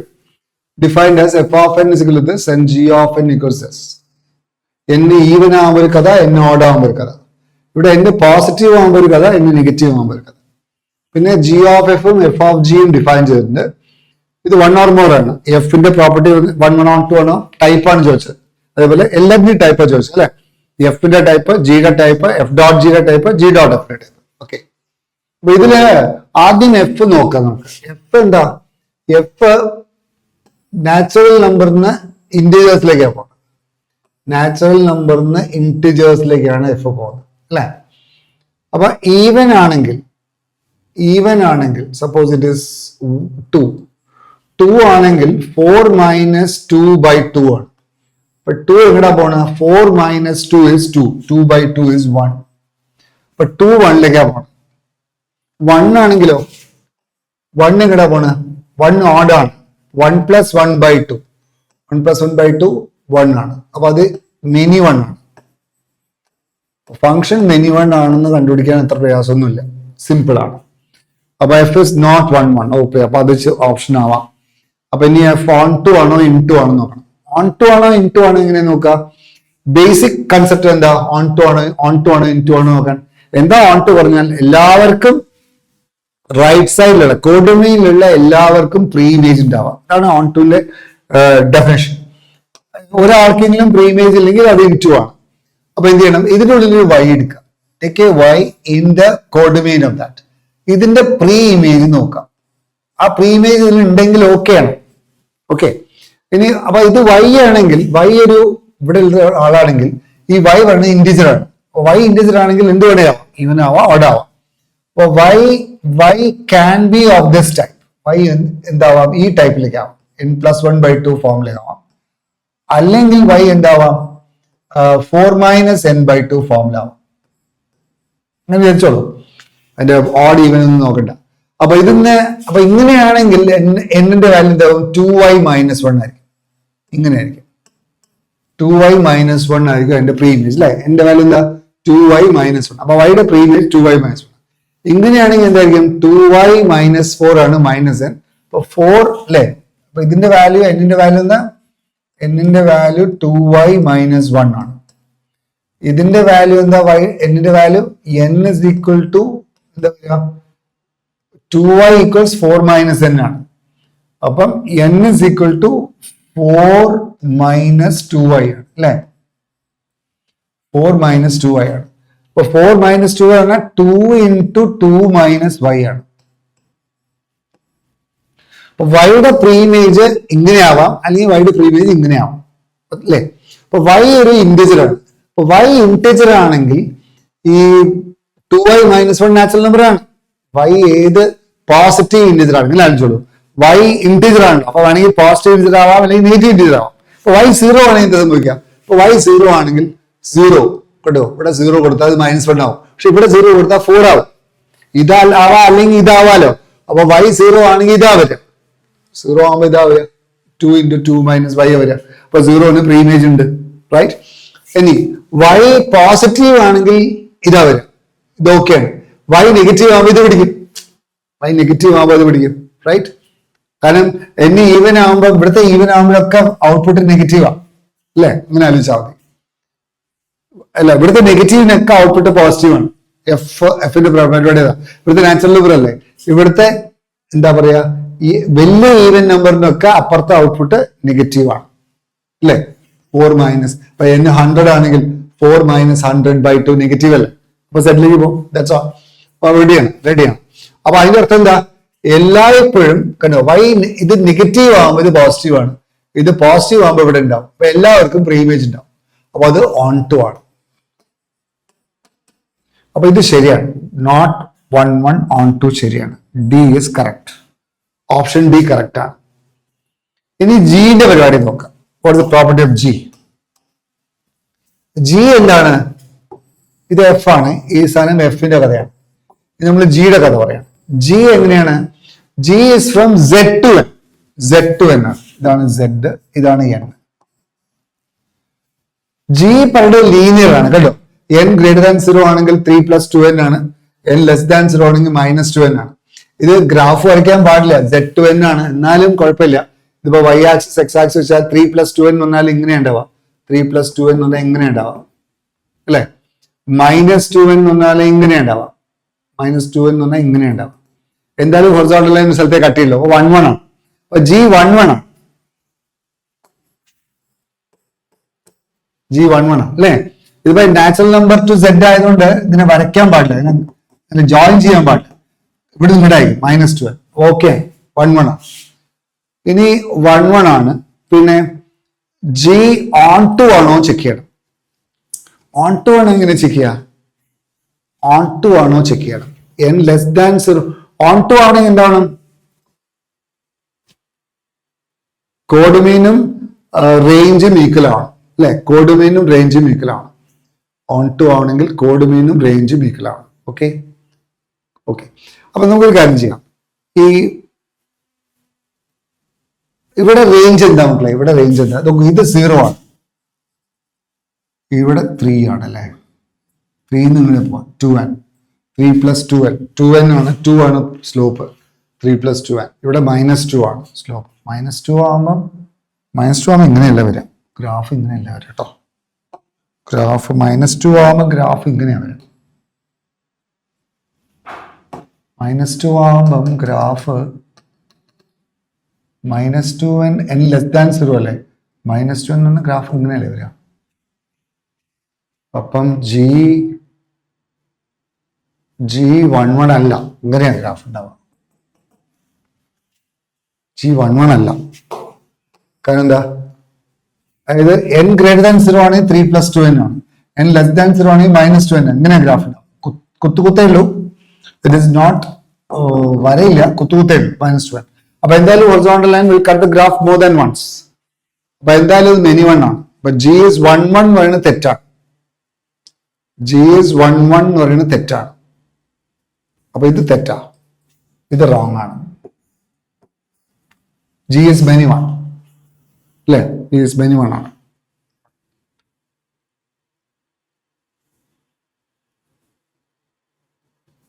Defined as f of n is equal to this and g of n equals this. N even ആവുമ്പോൾ ഒരു കഥ, n odd ആവുമ്പോൾ ഒരു കഥ. ഇവിടെ n positive ആകുമ്പോൾ ഒരു കഥ, n നെഗറ്റീവ് ആകുമ്പോൾ ഒരു കഥ. പിന്നെ g of f ഉം f of g യും ഡിഫൈൻ ചെയ്തിട്ടുണ്ട്. ഇത് 1 or more ആണ്. എഫിന്റെ പ്രോപ്പർട്ടി 1 or 2 ആണോ ടൈപ്പ് ആണ് ചോദിച്ചത്. അതേപോലെ എല്ലാത്തിനും ടൈപ്പാണ് ചോദിച്ചത് അല്ലെ. എഫിന്റെ ടൈപ്പ്, ജിയുടെ ടൈപ്പ്, എഫ് ഡോട്ട് ജിയുടെ ടൈപ്പ്, ജി ഡോട്ട് എഫിന്റെ ടൈപ്പ്. ഓക്കെ, അപ്പൊ ഇതില് ആദ്യം എഫ് നോക്കാം നമുക്ക്. എഫ് എന്താ? എഫ് നാച്ചുറൽ നമ്പറിന് ഇന്റീജേഴ്സിലേക്കാണ് പോകുന്നത്. നാച്ചുറൽ നമ്പറിന് ഇന്റീജേഴ്സിലേക്കാണ് എഫ് പോകുന്നത് അല്ലെ. അപ്പൊ ഈവൻ ആണെങ്കിൽ സപ്പോസ് ഇറ്റ് ഇസ് 2 ആണെങ്കിൽ 4 മൈനസ് 2/2 ആണ്. അപ്പൊ 2 എങ്ങടാ പോണ? 4 മൈനസ് 2 is 2, 2/2 is 1. അപ്പൊ 2 1ലേക്കാ പോണ. 1 ആണെങ്കിലോ 1 എങ്ങടാ പോണ? 1 ഓഡ് ആണ്. 1 plus 1/2, 1 plus 1/2 1 ആണ്. അപ്പൊ അത് മെനി 1 ആണ്. ഫംഗ്ഷൻ മെനി 1 ആണെന്ന് കണ്ടുപിടിക്കാൻ അത്ര പ്രയാസമൊന്നുമില്ല, സിമ്പിൾ ആണ്. അപ്പൊ എഫ് ഇസ് നോട്ട് 1 1. ഓക്കെ, അപ്പൊ അത് ഓപ്ഷൻ ആവാം. അപ്പൊ ഇനി എഫ് ഓൺ ടു ആണോ ഇൻ ടു ആണോ നോക്കണം. ഓൺ ടു ആണോ ഇൻ ടു ആണോ എങ്ങനെ നോക്കാം? ബേസിക് കൺസെപ്റ്റ് എന്താ? ഓൺ ടു ആണോ ഇൻ ടു ആണോ നോക്കാൻ. എന്താ ഓൺ ടു പറഞ്ഞാൽ എല്ലാവർക്കും റൈറ്റ് സൈഡിലുള്ള കോഡൊമൈനിലുള്ള എല്ലാവർക്കും പ്രീ ഇമേജ് ഉണ്ടാവാം. അതാണ് ഓൺ ടുവിന്റെ ഡെഫിനേഷൻ. ഒരാൾക്കെങ്കിലും പ്രീ ഇമേജ് ഇല്ലെങ്കിൽ അത് ഇൻ ടു ആണ്. അപ്പൊ എന്ത് ചെയ്യണം? ഇതിന്റെ ഉള്ളിൽ ഒരു വൈ എടുക്കാം. Take a Y in the codomain of that. ഇതിന്റെ പ്രീ ഇമേജ് നോക്കാം. ആ പ്രീ ഇമേജ് ഇതിൽ ഉണ്ടെങ്കിൽ ഓക്കെ ആണ്. ഓക്കെ, ഇനി അപ്പൊ ഇത് വൈ ആണെങ്കിൽ, വൈ ഒരു ഇവിടെ ഉള്ള ആളാണെങ്കിൽ ഈ വൈ പറയുന്നത് ഇന്റിജർ ആണ്. വൈ ഇന്റിജർ ആണെങ്കിൽ എന്ത് വേണേ ആവാം, ഈവൻ ആവാം, ഓഡ് ആവാം. അപ്പൊ Y can be of this type. Y എന്താവാം? ഈ ടൈപ്പിലേക്ക് ആവാം, n+1/2 ഫോമിലേക്ക് ആവാം. അല്ലെങ്കിൽ വൈ എന്താവാം? 4 minus n/2 ഫോമിലാവാം. അങ്ങനെ വിചാരിച്ചോളൂ. അതിന്റെ ഓഡ് ഈവൻ ഒന്നും നോക്കണ്ട. അപ്പൊ അപ്പൊ ഇങ്ങനെയാണെങ്കിൽ എന്നിന്റെ വാല്യൂ എന്താവും? 2y മൈനസ് 1 ആയിരിക്കും. ഇങ്ങനെ ആയിരിക്കും, 2y മൈനസ് 1 ആയിരിക്കും എന്റെ പ്രീ ഇമേജ് അല്ലെ. എന്റെ വാല്യൂ എന്താ? 2y minus 1. അപ്പൊ വൈയുടെ പ്രീ ഇമേജ് 2y മൈനസ് 1. ഇങ്ങനെയാണെങ്കിൽ എന്തായിരിക്കും? 2y മൈനസ് 4 ആണ് മൈനസ് n. അപ്പൊ 4 അല്ലെ. അപ്പൊ ഇതിന്റെ വാല്യൂ, എന്നിന്റെ വാല്യൂ എന്താ? എന്നിന്റെ വാല്യൂ 2y മൈനസ് 1 ആണ്. ഇതിന്റെ വാല്യൂ എന്താ? എന്നിന്റെ value n is equal to എന്താ പറയുക? 2y equals 4 minus n ആണ്. അപ്പം n is equal to 4 minus 2y ആണ് അല്ലെ. 4 minus 2y ആണ്. അപ്പൊ 4 minus 2y ആണ് 2 into 2 minus y ആണ്. അപ്പൊ വൈയുടെ പ്രീ ഇമേജ് ഇങ്ങനെ ആവാം, അല്ലെങ്കിൽ വൈയുടെ പ്രീ ഇമേജ് ഇങ്ങനെ ആവാം അല്ലെ. അപ്പൊ വൈ ഒരു ഇന്റിജർ ആണ്. അപ്പൊ വൈ ഇന്റിജർ ആണെങ്കിൽ ഈ 2y മൈനസ് 1 നാച്ചുറൽ നമ്പർ ആണ്. വൈ ഏത് പോസിറ്റീവ് ഇന്റിജർ ആണെങ്കിൽ ആലോചിച്ചോളൂ. വൈ ഇന്റിജർ ആണ്. അപ്പൊ വേണമെങ്കിൽ പോസിറ്റീവ് ഇന്റിജർ ആവാം, അല്ലെങ്കിൽ നെഗറ്റീവ് ഇന്റിജർ ആവാം. അപ്പൊ വൈ 0 ആണെങ്കിൽ എന്ത് സംഭവിക്കാം? അപ്പൊ വൈ 0 ആണെങ്കിൽ 0 കേട്ടോ, ഇവിടെ 0 കൊടുത്താൽ അത് -1 ആവും. പക്ഷെ ഇവിടെ 0 കൊടുത്താൽ 4 ആവും. ഇതാവാ അല്ലെങ്കിൽ ഇതാവാലോ. അപ്പൊ വൈ 0 ആണെങ്കിൽ ഇതാ വരാം. 0 ആവുമ്പോ ഇതാ വരാം, 2 into 2 minus y വരാം. അപ്പൊ 0ന് പ്രീ ഇമേജ് ഉണ്ട്, റൈറ്റ്. ഇനി വൈ പോസിറ്റീവ് ആണെങ്കിൽ ഇതാ വരാം, ഇത് ഓക്കെയാണ്. വൈ നെഗറ്റീവ് ആവുമ്പോൾ ഇത് പിടിക്കും, വൈ നെഗറ്റീവ് ആവുമ്പോൾ അത് പിടിക്കും, റൈറ്റ്. കാരണം എന്നെ ഈവൻ ആവുമ്പോൾ, ഇവിടുത്തെ ഈവൻ ആവുമ്പോഴൊക്കെ ഔട്ട്പുട്ട് നെഗറ്റീവാ അല്ലെ. അങ്ങനെ ആലോചിച്ചാൽ മതി. അല്ല, ഇവിടുത്തെ നെഗറ്റീവിനൊക്കെ ഔട്ട്പുട്ട് പോസിറ്റീവ് ആണ്. എഫിന്റെ പ്രോബബിലിറ്റി ഇവിടുത്തെ നാച്ചുറൽ നമ്പർ അല്ലേ. ഇവിടുത്തെ എന്താ പറയാ, ഈ വലിയ ഈവൻ നമ്പറിനൊക്കെ അപ്പുറത്തെ ഔട്ട്പുട്ട് നെഗറ്റീവ് ആണ് അല്ലെ. 4 മൈനസ്, ഇപ്പൊ n 100 ആണെങ്കിൽ 4 മൈനസ് 100/2 നെഗറ്റീവ് അല്ലേ. അപ്പൊ സെറ്റിലേക്ക് പോകും. That's all. അപ്പൊ റെഡിയാണ്. അപ്പൊ അതിന്റെ അർത്ഥം എന്താ? എല്ലായ്പ്പോഴും കണ്ടോ, വൈ ഇത് നെഗറ്റീവ് ആകുമ്പോൾ ഇത് പോസിറ്റീവ് ആണ്, ഇത് പോസിറ്റീവ് ആകുമ്പോൾ ഇവിടെ ഉണ്ടാവും. അപ്പൊ എല്ലാവർക്കും പ്രീ ഇമേജ് ഉണ്ടാവും. അപ്പൊ അത് ഓൺ ടു ആണ്. അപ്പൊ ഇത് ശരിയാണ്. നോട്ട് 1 1 ഓൺ ടു ശരിയാണ്. D is correct. Option D correct ആണ്. ഇനി ജിന്റെ പരിപാടി നോക്കാം. What is the property of G? G എന്താണ്? ഇത് എഫ് ആണ്. ഈ സാധനം എഫിന്റെ കഥയാണ്. ഇത് നമ്മൾ ജിയുടെ കഥ പറയാം. ജി എങ്ങനെയാണ്? G is from Z to N. Z to N ആണ്. ഇതാണ് Z, ഇതാണ് N. ജി പണ്ട് ലീനിയർ ആണ് കേട്ടോ. n ഗ്രേറ്റർ ദാൻ 0 ആണെങ്കിൽ 3 + 2n ആണ്. n ലെസ് ദാൻ 0 ആണെങ്കിൽ -2n ആണ്. ഇത് ഗ്രാഫ് വരയ്ക്കാൻ പാടില്ല, Z to N ആണ്. എന്നാലും കുഴപ്പമില്ല. ഇതിപ്പോ y ആക്സിസ് x ആക്സിസ് വെച്ചാൽ 3 + 2n വന്നാൽ ഇങ്ങനെ ഉണ്ടാവാം, 3 + 2n വന്നാൽ എങ്ങനെ ഉണ്ടാവാം അല്ലെ. -2n എന്ന് പറഞ്ഞാൽ ഇങ്ങനെ ഉണ്ടാവാം. -2n എന്ന് പറഞ്ഞാൽ ഇങ്ങനെ ഉണ്ടാവാം. എന്തായാലും ഹൊറിസോണ്ടൽ ലൈൻ സ്ഥലത്തെ കട്ട് ചെയ്യല്ലോ. അപ്പൊ 1 1 ആണ്. അപ്പൊ G11 ആണ്. G11 ആണ് അല്ലെ? ഇതിപ്പോ നാച്ചുറൽ നമ്പർ ടു Z ആയതുകൊണ്ട് ഇതിനെ വരയ്ക്കാൻ പാടില്ല, ഇതിനെ ജോയിൻ ചെയ്യാൻ പാടില്ല. ഇവിടെ നിങ്ങടായി -2n. ഓക്കെ, 1 1 ആണ്. ഇനി 1 1 ആണ്. പിന്നെ G on to ആണോ ചെക്ക് ചെയ്യണം. ഓൺ ടു ആണോ എങ്ങനെ ചെക്ക് ചെയ്യാം? ഓൺ ടു ആണോ ചെക്ക് ചെയ്യണം. n<0 ഓൺ ടു ആണെങ്കിൽ എന്താണ്? കോഡുമീനും റേഞ്ചും ഈക്വൽ ആണ് അല്ലെ? കോഡുമീനും റേഞ്ചും ഈക്വൽ ആണ്. ഓൺ ടു ആണെങ്കിൽ കോഡുമീനും റേഞ്ചും ഈക്വൽ ആണ്. Okay okay. അപ്പൊ നമുക്കൊരു കാര്യം ചെയ്യാം. ഈ ഇവിടെ റേഞ്ച് എന്താ മക്കളെ? ഇവിടെ റേഞ്ച് എന്താ? ഇത് 0 ആണ്, ഇവിടെ 3 ആണ് അല്ലെ? 3 ഇങ്ങനെ പോവാം. 2n, 3 + 2n, 2n ആണ്, 2 ആണ് സ്ലോപ്പ്. 3 + 2n. ഇവിടെ -2 ആണ് സ്ലോപ്പ്. -2 ആകുമ്പോൾ ഇങ്ങനെയല്ല വരാം, ഗ്രാഫ് ഇങ്ങനെയല്ല വരാം കേട്ടോ. ഗ്രാഫ് -2 ആകുമ്പോൾ ഗ്രാഫ് ഇങ്ങനെയാണ് വരാം. -2 ആകുമ്പം ഗ്രാഫ് -2n n 0 അല്ലേ? -2n എന്ന് ഗ്രാഫ് ഇങ്ങനെയല്ലേ വരാം. അപ്പം G11 അല്ല, ഇങ്ങനെയാണ് ഗ്രാഫ് ഉണ്ടാവുക. G11 അല്ല. കാരണം എന്താ? അതായത് n 0 ആണെങ്കിൽ 3 + 2n ആണ്, n<0 ആണെങ്കിൽ -2n. ഇങ്ങനെ ഗ്രാഫ് ഉണ്ടാവും. കുത്തുകുത്തേ ഉള്ളൂ, ഇറ്റ് ഇസ് നോട്ട് വരയില്ല, കുത്തുകുത്തേ ഉള്ളൂ -2n. അപ്പൊ എന്തായാലും horizontal line will cut the graph more than once. അപ്പൊ എന്തായാലും ഇത് many1 ആണ്. അപ്പൊ G11 എന്ന് പറയുന്നത് തെറ്റാണ്. G11 എന്ന് പറയുന്നത് തെറ്റാണ്. അപ്പൊ ഇത് തെറ്റാ, ഇത് റോങ് ആണ്. G is many1 അല്ലെ? G is many1 ആണ്.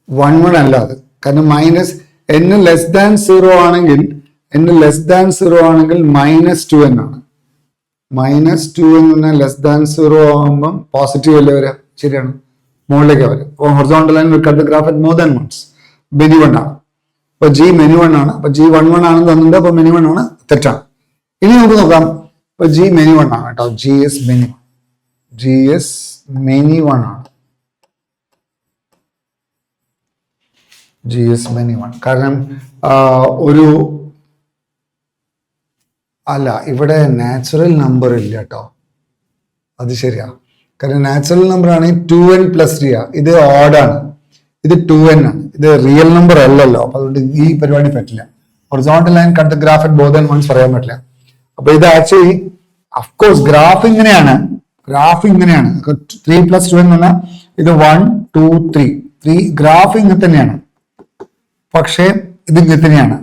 -1 അല്ല അത്. കാരണം n<0 ആണെങ്കിൽ -2n ആണ്. -2n >0 ആകുമ്പം പോസിറ്റീവ് അല്ലേ വരാം? ശരിയാണ്, മുകളിലേക്ക് വരും. അപ്പോൾ horizontal line will cut the graph at more than once. many1 ആണ്. അപ്പൊ G many1 ആണ്. അപ്പൊ G11 ആണെന്ന് തന്നിട്ടുണ്ട്. അപ്പൊ many1 ആണ്, തെറ്റാണ്. ഇനി നമുക്ക് നോക്കാം. അപ്പൊ G many1 ആണ് കേട്ടോ. G is many1 ആണ്. G is many1. കാരണം ഒരു അല്ല, ഇവിടെ നാച്ചുറൽ നമ്പർ ഇല്ല കേട്ടോ. അത് ശരിയാ. കാരണം നാച്ചുറൽ നമ്പർ ആണെങ്കിൽ 2n + 3 ആ. ഇത് ഓഡാണ്, ഇത് 2n ആണ്. ഇത് റിയൽ നമ്പർ അല്ലല്ലോ. അപ്പൊ അതുകൊണ്ട് ഈ പരിപാടി പറ്റില്ല. Horizontal line cut the graph at more than once പറയാൻ പറ്റില്ല. അപ്പൊ ഇത് ആക്ച്വലി അഫ്കോഴ്സ് ഗ്രാഫ് ഇങ്ങനെയാണ്. 3 + 2n എന്ന് പറഞ്ഞാൽ ഇത് 1 2 3 ഗ്രാഫ് ഇങ്ങനെ തന്നെയാണ്. പക്ഷേ ഇത് ഇങ്ങനെ തന്നെയാണ്.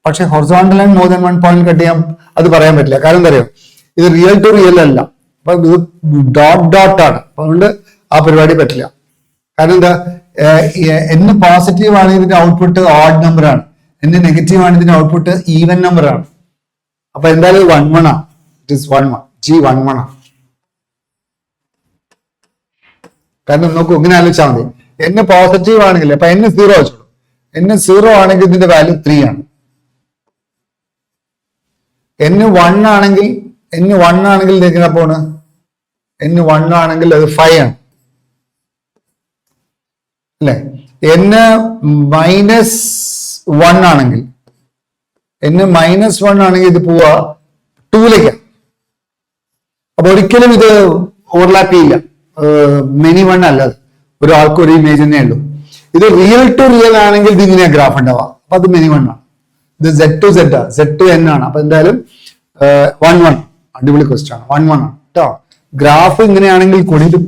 പക്ഷെ horizontal line more than 1 point cut ചെയ്യാൻ അത് പറയാൻ പറ്റില്ല. കാരണം എന്താ അറിയോ? ഇത് റിയൽ ടു റിയൽ അല്ല. അപ്പൊ ഇത് ഡോട്ട് ആണ്. അതുകൊണ്ട് ആ പരിപാടി പറ്റില്ല. കാരണം എന്താ? n പോസിറ്റീവ് ആണ്, ഇതിന്റെ ഔട്ട്പുട്ട് ഓഡ് നമ്പർ ആണ്. n നെഗറ്റീവ് ആണ്, ഇതിന്റെ ഔട്ട്പുട്ട് ഈവൻ നമ്പർ ആണ്. അപ്പൊ എന്തായാലും 1 1 ആണ്. It is 1 1. G11 ആണ്. കാരണം നോക്കൂ, ഇങ്ങനെ ആലോചിച്ചാൽ മതി. n പോസിറ്റീവ് ആണെങ്കിൽ അപ്പൊ n 0 വെച്ചോളൂ. n 0 ആണെങ്കിൽ ഇതിന്റെ വാല്യൂ 3 ആണ്. n 1 ആണെങ്കിൽ എങ്ങനെ പോണ്? n 1 ആണെങ്കിൽ അത് 5 ആണ് അല്ലെ? n -1 ആണെങ്കിൽ ഇത് പോവാ 2ലേക്കാണ്. അപ്പൊ ഒരിക്കലും ഇത് ഓവർലാപ്പ് ചെയ്യില്ല. many1 അല്ല, ഒരു ആൾക്ക് ഒരു ഇമേജ് തന്നെ ഉള്ളൂ. ഇത് റിയൽ ടു റിയൽ ആണെങ്കിൽ ഇത് ഇങ്ങനെയാ ഗ്രാഫ് ഉണ്ടാവുക. അപ്പൊ അത് many1 ആണ്. ഇത് Z to Z ആണ്. അപ്പൊ എന്തായാലും 1 1. അടിപൊളി ക്വസ്റ്റ്യൻ ആണ്. 1 1 ആണ് കേട്ടോ. ഗ്രാഫ് ഇങ്ങനെയാണെങ്കിൽ കൂടി ഇത്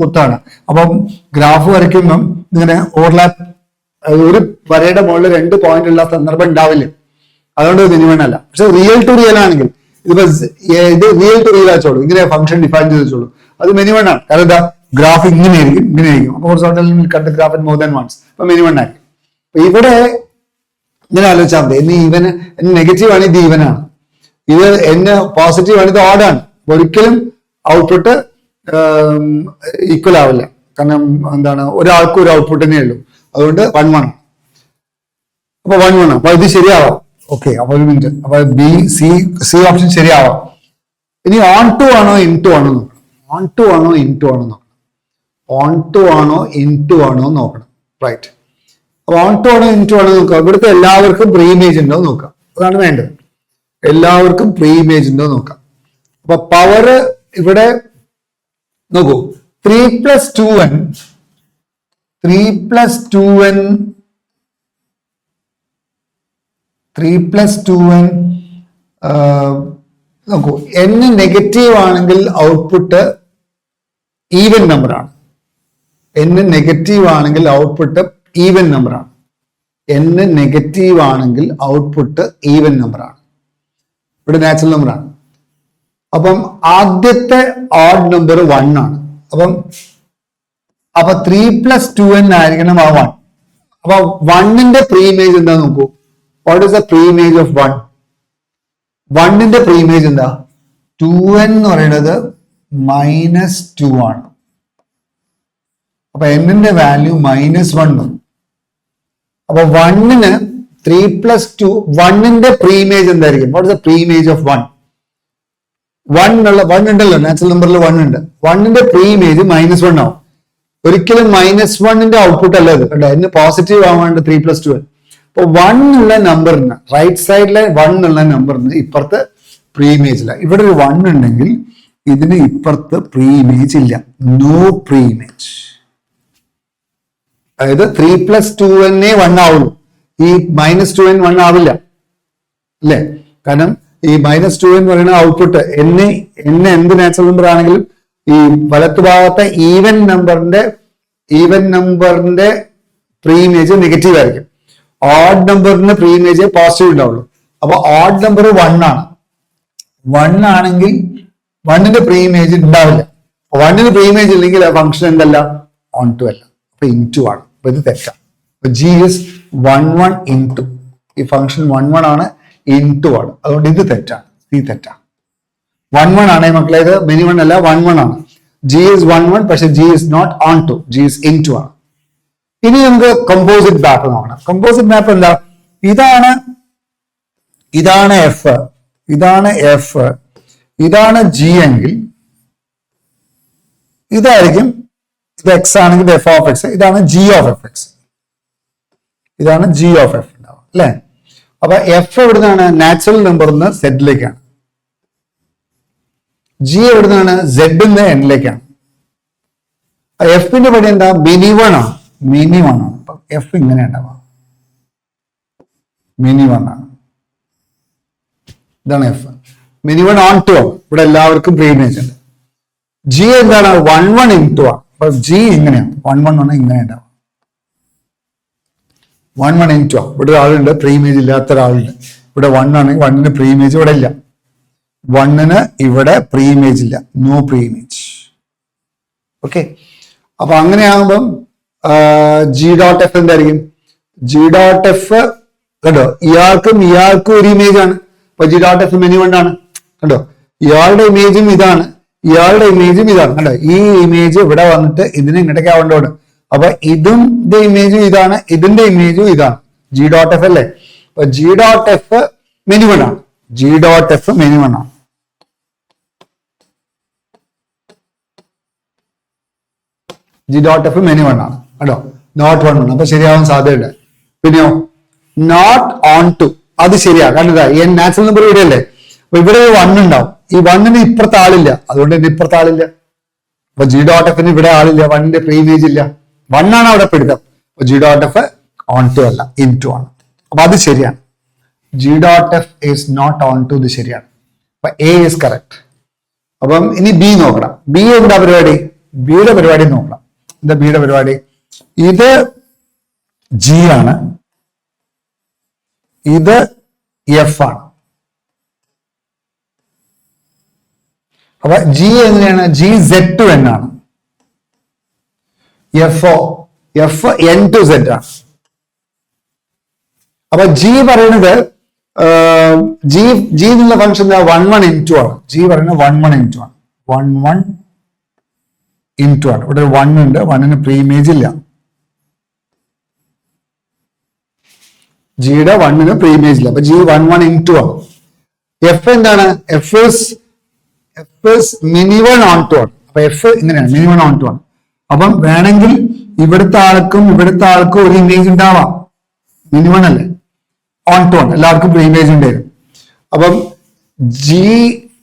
കുത്താണ്. അപ്പം ഗ്രാഫ് വരയ്ക്കുമ്പം ഇങ്ങനെ ഓവർലാപ്പ്, ഒരു വരയുടെ മുകളിൽ 2 പോയിന്റ് ഉള്ള സന്ദർഭം ഉണ്ടാവില്ല. അതുകൊണ്ട് many1 അല്ല. പക്ഷെ റിയൽ ടു റിയൽ ആണെങ്കിൽ ഇത് റിയൽ ടു റിയൽ ആച്ചോളൂ, ഇങ്ങനെ ഫംഗ്ഷൻ ഡിഫൈൻ ചെയ്തോളൂ, അത് many1 ആണ്. കാരണം എന്താ? ഗ്രാഫ് ഇങ്ങനെയായിരിക്കും. അപ്പൊ horizontal line cut the graph at more than once. അപ്പൊ many1 ആയിരിക്കും. അപ്പൊ ഇവിടെ ഇങ്ങനെ ആലോചിച്ചാൽ മതി. n നെഗറ്റീവ് ആണ്, ഇത് ഈവൻ ആണ്. ഇത് n പോസിറ്റീവ് ആണ്, ഇത് ഓഡ് ആണ്. ഒരിക്കലും ഔട്ട്പുട്ട് ഈക്വൽ ആവില്ല. കാരണം എന്താണ്, ഒരാൾക്കും ഒരു ഔട്ട്പുട്ട് തന്നെ ഉള്ളൂ. അതുകൊണ്ട് 1 1. അപ്പൊ 1 1. അപ്പൊ ഇത് ശരിയാവാം. ഓക്കെ, അപ്പൊ ഒരു മിനിറ്റ്. അപ്പൊ ബി സി ഓപ്ഷൻ ശരിയാവാം. ഇനി ഓൺ ടു ആണോ ഇൻ ടു ആണോ നോക്കണം. ഓൺ ടു ആണോ ഇൻ ടു ആണോ നോക്കണം. ഓൺ ടു ആണോ ഇൻ ടു ആണോ നോക്കണം. റൈറ്റ്. അപ്പൊ ഓൺ ടു ആണോ ഇൻ ടു ആണോ നോക്കാം. ഇവിടുത്തെ എല്ലാവർക്കും പ്രീ ഇമേജ് ഉണ്ടോ നോക്കാം. അതാണ് വേണ്ടത്. എല്ലാവർക്കും പ്രീ ഇമേജ് ഉണ്ടോ നോക്കാം. അപ്പൊ പവർ ഇവിടെ നോക്കൂ. 3 + 2n 3 + 2n 3 + 2n നോക്കൂ. n നെഗറ്റീവ് ആണെങ്കിൽ ഔട്ട്പുട്ട് ഈവൻ നമ്പർ ആണ്. n നെഗറ്റീവ് ആണെങ്കിൽ ഔട്ട്പുട്ട് ഈവൻ നമ്പർ ആണ്. n നെഗറ്റീവ് ആണെങ്കിൽ ഔട്ട്പുട്ട് ഈവൻ നമ്പർ ആണ്. ഇവിടെ നാച്ചുറൽ നമ്പർ ആണ്. അപ്പം ആദ്യത്തെ ഓഡ് നമ്പർ 1 ആണ്. അപ്പൊ 3 + 2n ആയിരിക്കണം ആ 1. അപ്പൊ 1ന്റെ പ്രീ ഇമേജ് എന്താ നോക്കൂ. What is the preimage of 1? 1ന്റെ പ്രീ ഇമേജ് എന്താ? 2n എന്ന് പറയുന്നത് -2 ആണ്. അപ്പൊ n-ന്റെ വാല്യൂ -1 വരും. അപ്പൊ 1-ന് 3 + 2 1ന്റെ പ്രീ ഇമേജ് എന്തായിരിക്കും? What is the preimage of 1? 1 ഉണ്ടല്ലോ, നാച്ചുറൽ നമ്പറിൽ 1 ഉണ്ട്. 1ന്റെ പ്രീ ഇമേജ് -1 ആവും. ഒരിക്കലും -1ന്റെ ഔട്ട്പുട്ട് അല്ല ഇത്. കണ്ടോ, n പോസിറ്റീവ് ആവാണ്ട് 3 + 2. അപ്പൊ 1 ഉള്ള നമ്പറിന് റൈറ്റ് സൈഡിലെ 1 ഉള്ള നമ്പറിന് ഇപ്പുറത്ത് പ്രീ ഇമേജ് ഇല്ല. ഇവിടെ ഒരു 1 ഉണ്ടെങ്കിൽ ഇതിന് ഇപ്പുറത്ത് പ്രീ ഇമേജ് ഇല്ല. No pre image. അതായത് 3 + 2n 1 ആവുള്ളൂ. ഈ -2n 1 ആവില്ല അല്ലേ? കാരണം ഈ -2n എന്ന് പറയുന്ന ഔട്ട്പുട്ട് എന്ത് നാച്ചുറൽ നമ്പർ ആണെങ്കിലും ഈ വലത്ത് ഭാഗത്തെ ഈവൻ നമ്പറിന്റെ പ്രീ ഇമേജ് നെഗറ്റീവ് ആയിരിക്കും. ഓഡ് നമ്പറിന്റെ പ്രീ ഇമേജ് പോസിറ്റീവ് ഉണ്ടാവുള്ളൂ. അപ്പൊ ഓഡ് നമ്പർ 1 ആണ്. 1 ആണെങ്കിൽ 1ന്റെ പ്രീ ഇമേജ് ഉണ്ടാവില്ല. 1ന് പ്രീ ഇമേജ് ഇല്ലെങ്കിൽ ആ ഫംഗ്ഷൻ എന്തല്ല? ഓൺ ടു അല്ല. അപ്പൊ ഇൻടു ആണ്. അപ്പൊ ഇത് തെറ്റാണ്. G is 1 1 into. ഈ ഫംഗ്ഷൻ 1 1 ആണ്, ഇൻടു ആണ്. അതുകൊണ്ട് ഇത് തെറ്റാണ്. ഈ തെറ്റാണ്. 1 1 ആണ് മക്കളെ. ഇത് മെനി 1 അല്ല, 1 1 ആണ്. ജി ഇസ് 1 1, പക്ഷെ G is not onto. G is into ആണ്. ഇനി നമുക്ക് കമ്പോസിറ്റ് മാപ്പ് നോക്കണം. കമ്പോസിറ്റ് മാപ്പ് എന്താ? ഇതാണ് എഫ്, ഇതാണ് ജി എങ്കിൽ ഇതായിരിക്കും. ഇത് എക്സ് ആണെങ്കിൽ എഫ് ഓഫ് എക്സ്. ഇതാണ് ജി ഓഫ് എഫ് എക്സ്. ഇതാണ് ജി ഓഫ് എഫ് ഉണ്ടാവും അല്ലെ? അപ്പൊ എഫ് എവിടുന്നാണ്? നാച്ചുറൽ നമ്പറിന്ന് സെഡിലേക്കാണ്. ജി എവിടുന്നാണ്? സെഡിന്ന് എന്നിലേക്കാണ്. എഫിന്റെ പടി എന്താ? മിനി 1 ആണ്. മിനി 1 ആണ്. അപ്പൊ എഫ് ഇങ്ങനെ ഉണ്ടാവാം. മിനി 1 ആണ്. ഇതാണ് എഫ്. മിനി 1 ഓൺ ടു ആണ്. ഇവിടെ എല്ലാവർക്കും പ്രീ ഇമേജ് ഉണ്ട്. ജി എന്താണ്? 1 1 ഇൻടു ആണ്. അപ്പൊ ജി ഇങ്ങനെയാണ്. 1 1 ആണ് ഇങ്ങനെ ഉണ്ടാവും. 1 1 ഇൻടു ആണ്. ഇവിടെ ഒരാളുണ്ട് പ്രീ ഇമേജ് ഇല്ലാത്ത ഒരാളുണ്ട്. ഇവിടെ 1 ആണെങ്കിൽ 1ന് പ്രീ ഇമേജ് ഇവിടെ ഇല്ല. 1ന് ഇവിടെ പ്രീ ഇമേജ് ഇല്ല. No pre image. ഓക്കെ. അപ്പൊ അങ്ങനെയാകുമ്പം ജി ഡോട്ട് എഫ് എന്തായിരിക്കും? ജി ഡോട്ട് എഫ് കണ്ടോ, ഇയാൾക്കും ഒരു ഇമേജ് ആണ്. അപ്പൊ ജി ഡോട്ട് എഫ് മെനി 1 ആണ്. കണ്ടോ, ഇയാളുടെ ഇമേജും ഇതാണ്, ഇയാളുടെ ഇമേജും ഇതാണ്. കണ്ടോ, ഈ ഇമേജ് ഇവിടെ വന്നിട്ട് ഇതിന് ഇങ്ങോട്ടേക്ക് ആവേണ്ടതാണ്. അപ്പൊ ഇതിന്റെ ഇമേജും ഇതാണ്, ഇതിന്റെ ഇമേജും ഇതാണ്. ജി ഡോട്ട് എഫ് അല്ലേ? അപ്പൊ ജി ഡോട്ട് എഫ് മെനി 1 ആണ്. ജി ഡോട്ട് എഫ് മെനി 1 ആണ്. ജി ഡോട്ട് എഫ് മെനി 1 ആണ് കേട്ടോ. നോട്ട് 1 1. അപ്പൊ ശരിയാവാൻ സാധ്യതയുണ്ട്. പിന്നെയോ നോട്ട് ഓൺ ടു, അത് ശരിയാ. കണ്ടതാ, ഈ നാച്ചുറൽ നമ്പർ ഇവിടെ അല്ലേ? അപ്പൊ ഇവിടെ 1 ഉണ്ടാവും. ഈ 1ന് ഇപ്പുറത്ത് ആളില്ല, അതുകൊണ്ട് തന്നെ ഇപ്പുറത്ത് ആളില്ല. അപ്പൊ ജി ഡോട്ട് എഫിന് ഇവിടെ ആളില്ല. 1ന്റെ പ്രീ ഇമേജ് ഇല്ല. 1 ആണ് അവിടെ പിടുത്തം. അപ്പൊ G dot F onto അല്ല, ഇൻ ടു ആണ്. അപ്പൊ അത് ശരിയാണ്. G dot F is not onto. ഇത് ശരിയാണ്. അപ്പൊ എ ഈസ് കറക്റ്റ്. അപ്പം ഇനി ബി നോക്കണം. ബി എന്താ പരിപാടി? ബിയുടെ പരിപാടി നോക്കണം. എന്താ ബിയുടെ പരിപാടി? ഇത് ജി ആണ്, ഇത് എഫ് ആണ്. അപ്പൊ ജി എങ്ങനെയാണ്? ജി സെഡ് ടു എൻ ആണ്. എഫ് എൻ ടു സെഡ് ആണ്. അപ്പൊ ജി പറയുന്നത് ജി എന്നുള്ള ഫംഗ്ഷൻ 1 1 ഇൻടു ആണ്. ജി പറയുന്നത് 1 1 ഇൻടു ആണ്. 1 1 ഇൻടു ആണ്. ഇവിടെ 1 ഉണ്ട്, 1ന് പ്രീ ഇമേജ് ഇല്ല. ജിയുടെ 1ന് പ്രീ ഇമേജ് ഇല്ല. അപ്പൊ ജി 1 ഇൻടു ആണ്. എഫ് എന്താണ്? F is minimum onto ആണ്. അപ്പൊ എഫ് ഇങ്ങനെയാണ്, മിനിമം ഓൺ ടു ആണ്. അപ്പം വേണമെങ്കിൽ ഇവിടുത്തെ ആൾക്കും ഒരു ഇമേജ് ഉണ്ടാവാം. മിനിമം അല്ലേ, ഓൺ ടു ആണ്, എല്ലാവർക്കും പ്രീ ഇമേജ് ഉണ്ടായിരുന്നു. അപ്പം ജി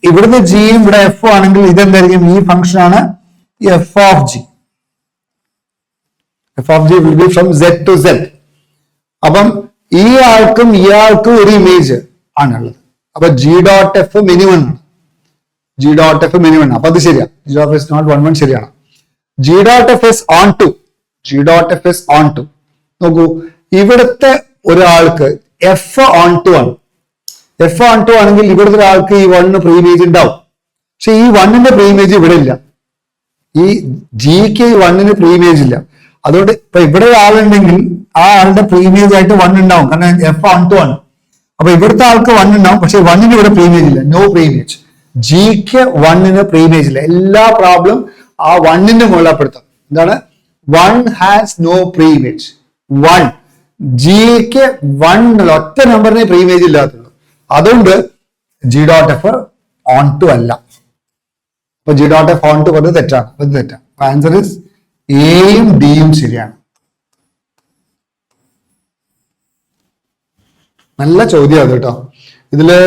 ഇവിടുത്തെ ജിയും ഇവിടെ എഫ് ആണെങ്കിൽ ഇതെന്തായിരിക്കും? ഈ ഫംഗ്ഷൻ ആണ് F of G. F of G will be from Z to Z. അപ്പം ഈ ആൾക്കും ഒരു ഇമേജ് ആണുള്ളത്. അപ്പൊ ജി ഡോട്ട് എഫ് മിനിമം ആണ്. ജി ഡോട്ട് എഫ് മിനിമം ആണ്. അപ്പൊ അത് ശരിയാ. ജി ഓഫ് എസ് നോട്ട് 1 1 ശരിയാണ്. G dot F is onto. G dot F is onto. നോക്കൂ, ഇവിടുത്തെ ഒരാൾക്ക് എഫ് ഓൺ ടു ആണ്. എഫ് ഓൺ ടു ആണെങ്കിൽ ഇവിടുത്തെ ഒരാൾക്ക് ഈ 1 പ്രീ ഇമേജ് ഉണ്ടാവും. പക്ഷെ ഈ 1ന്റെ പ്രീ ഇമേജ് ഇവിടെ ഇല്ല. ഈ ജിക്ക് 1ന് പ്രീ ഇമേജ് ഇല്ല. അതുകൊണ്ട് ഇപ്പൊ ഇവിടെ ആളുണ്ടെങ്കിൽ ആ ആളുടെ പ്രീ ഇമേജ് ആയിട്ട് 1 ഉണ്ടാവും, കാരണം എഫ് ഓൺ ടു ആണ്. അപ്പൊ ഇവിടുത്തെ ആൾക്ക് 1 ഉണ്ടാവും, പക്ഷെ 1ന് ഇവിടെ പ്രീ ഇമേജ് ഇല്ല. No pre image. ജിക്ക് 1ന് പ്രീ ഇമേജ് ഇല്ല. എല്ലാ പ്രോബ്ലം ആ 1ന്റെ മുകളിൽപ്പെടുത്താം. എന്താണ്? 1 ഹാസ് നോ പ്രീ ഇമേജ്. 1 ജിക്ക് 1 ഒറ്റ നമ്പറിനെ പ്രീ ഇമേജ് ഇല്ലാത്തുള്ളൂ. അതുകൊണ്ട് G dot F onto അല്ല. അപ്പൊ G dot F onto പറഞ്ഞത് തെറ്റാണ്. അത് തെറ്റാണ്. ആൻസർ ഇസ് എയും ഡിയും ശരിയാണ്. നല്ല ചോദ്യമാണ് കേട്ടോ. ഇതില്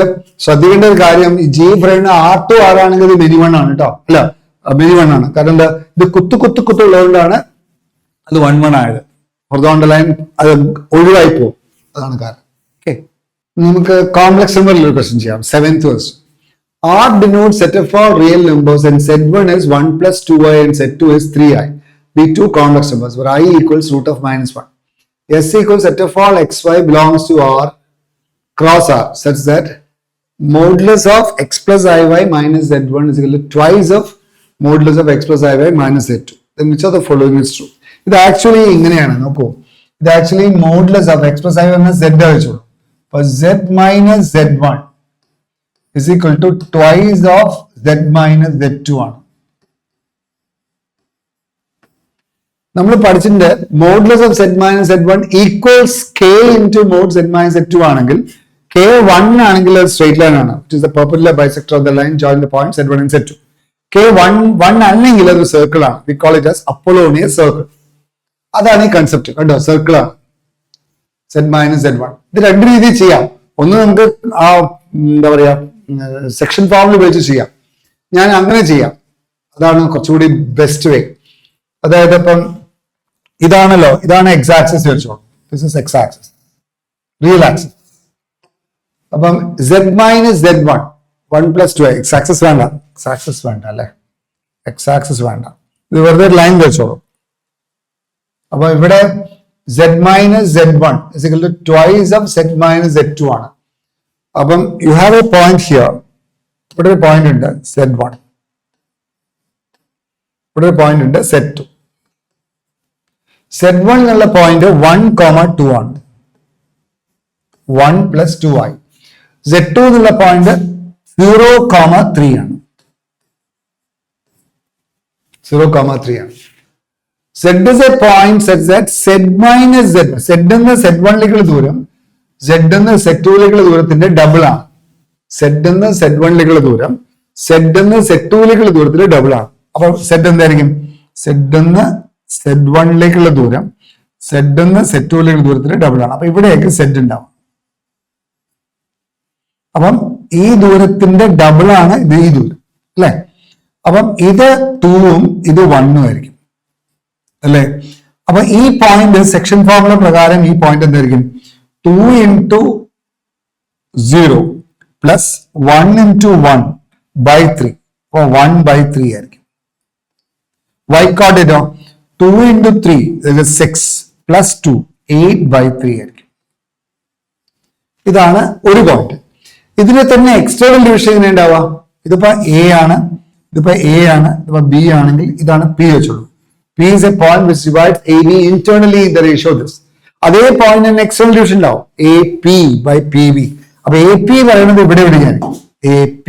ശ്രദ്ധിക്കേണ്ട ഒരു കാര്യം, ജി പറയുന്ന R2 ആണെങ്കിൽ ഇത് മിനിമം ആണ് കേട്ടോ. അല്ല, മിനിമം ആണ്. കാരണം എന്താ? ഇത് കുത്തുള്ളതുകൊണ്ടാണ് അത് 1 1 ആയത്. ഹൊറിസോണ്ടൽ ലൈൻ അത് ഒഴിവായി പോകും. അതാണ് കാരണം. ഓക്കെ, നമുക്ക് കോംപ്ലക്സ് നമ്പറിൽ ഒരു ക്വസ്റ്റ്യൻ ചെയ്യാം. 7th question. R denotes set of all real numbers and Z1 is 1 plus 2i and Z2 is 3i. Be two complex numbers where I equals root of -1. S equals set of all xy belongs to R cross R such that modulus of x plus iy minus Z1 is equal to twice of modulus of x plus iy minus Z2. Then which of the following is true? ഇത് actually ഇങ്ങനെയാണ്. നോക്കൂ, ഇത് actually modulus of X plus I minus Z വെച്ചോളൂ. അപ്പൊ Z minus Z1 is equal to twice of Z minus Z2 ആണ്. നമ്മൾ പഠിച്ചിട്ടുണ്ട് modulus of Z minus Z1 equals K into mod Z minus Z2 ആണെങ്കിൽ K 1 ആണെങ്കിൽ അത് straight line ആണ്. It is the perpendicular bisector of the line join the points Z1 and Z2. K 1 അല്ലെങ്കിൽ അത് circle ആണ്. We call it as Apollonius circle. അതാണ് ഈ concept. കണ്ടോ, സർക്കിൾ ആണ് Z minus Z1. ഇത് രണ്ട് രീതിയിൽ ചെയ്യാം. ഒന്ന് നമുക്ക് ആ എന്താ പറയാ സെക്ഷൻ ഫോമിൽ ഉപയോഗിച്ച് ചെയ്യാം. ഞാൻ അങ്ങനെ ചെയ്യാം, അതാണ് കുറച്ചുകൂടി ബെസ്റ്റ് വേ. അതായത് ഇപ്പം ഇതാണല്ലോ, ഇതാണ് എക്സ് ആക്സിസ് വെച്ചോ. This is X axis, real axis. അപ്പം Z minus Z1 1 plus 2 X axis വേണ്ട, എക്സ് ആക്സിസ് വേണ്ട അല്ലെ, എക്സ് ആക്സിസ് വേണ്ട. ഇത് വെറുതെ ലൈൻ വെച്ചോളൂ. അപ്പൊ ഇവിടെ Z minus Z1 is equal to twice of Z minus Z2 ആണ്. അപ്പം you have A point here. ഇവിടെ ഒരു പോയിന്റ് ഉണ്ട് Z1, ഇവിടെ ഒരു പോയിന്റ് ഉണ്ട് Z2. Z1 എന്നുള്ള പോയിന്റ് 1,2 ആണ്, 1 plus 2i. Z2 എന്നുള്ള പോയിന്റ് 0,3 ആണ്, 0,3 ആണ്. Z is a point such that Z minus Z1, Z എന്ന Z1ലേക്കുള്ള ദൂരം Z എന്ന Z2ലേക്കുള്ള ദൂരത്തിന്റെ ഡബിൾ ആണ്. Z എന്ന Z1ലേക്കുള്ള ദൂരം Z എന്ന Z2ലേക്കുള്ള ദൂരത്തിന്റെ ഡബിൾ ആണ്. അപ്പൊ Z എന്തായിരിക്കും? Z എന്ന Z1ലേക്കുള്ള ദൂരം Z എന്ന Z2ലേക്കുള്ള ദൂരത്തിന്റെ ഡബിൾ ആണ്. അപ്പൊ ഇവിടെയൊക്കെ Z ഉണ്ടാവും. അപ്പം ഈ ദൂരത്തിന്റെ ഡബിൾ ആണ് ഇത്, ഈ ദൂരം അല്ലെ. അപ്പം ഇത് 2ഉം ഇത് 1ഉം ആയിരിക്കും അല്ലെ. അപ്പൊ ഈ പോയിന്റ് സെക്ഷൻ ഫോർമുല പ്രകാരം ഈ പോയിന്റ് എന്തായിരിക്കും? 2 into 0 plus 1 into 1 by 3. അപ്പൊ 1 by 3 ആയിരിക്കും. Y കോർഡിനേറ്റോ 2 into 3 6 plus 2 8 by 3 ആയിരിക്കും. ഇതാണ് ഒരു പോയിന്റ്. ഇതിനെ തന്നെ എക്സ്റ്റേണൽ ഡിവിഷൻ എങ്ങനെ ഉണ്ടാവുക? ഇതിപ്പോ A ആണ്, ഇതിപ്പോ A ആണ്, ഇതിപ്പോ B ആണെങ്കിൽ ഇതാണ് P വെച്ചോളൂ. P is a point which divides AB internally in the ratio of this. അതേ പോയിന്റ് തന്നെ എക്സ്റ്റേണൽ ഡിവിഷൻ ഉണ്ടാവും, AP by PB. അപ്പൊ AP പറയുന്നത് ഇവിടെ എവിടെയായിരിക്കും? AP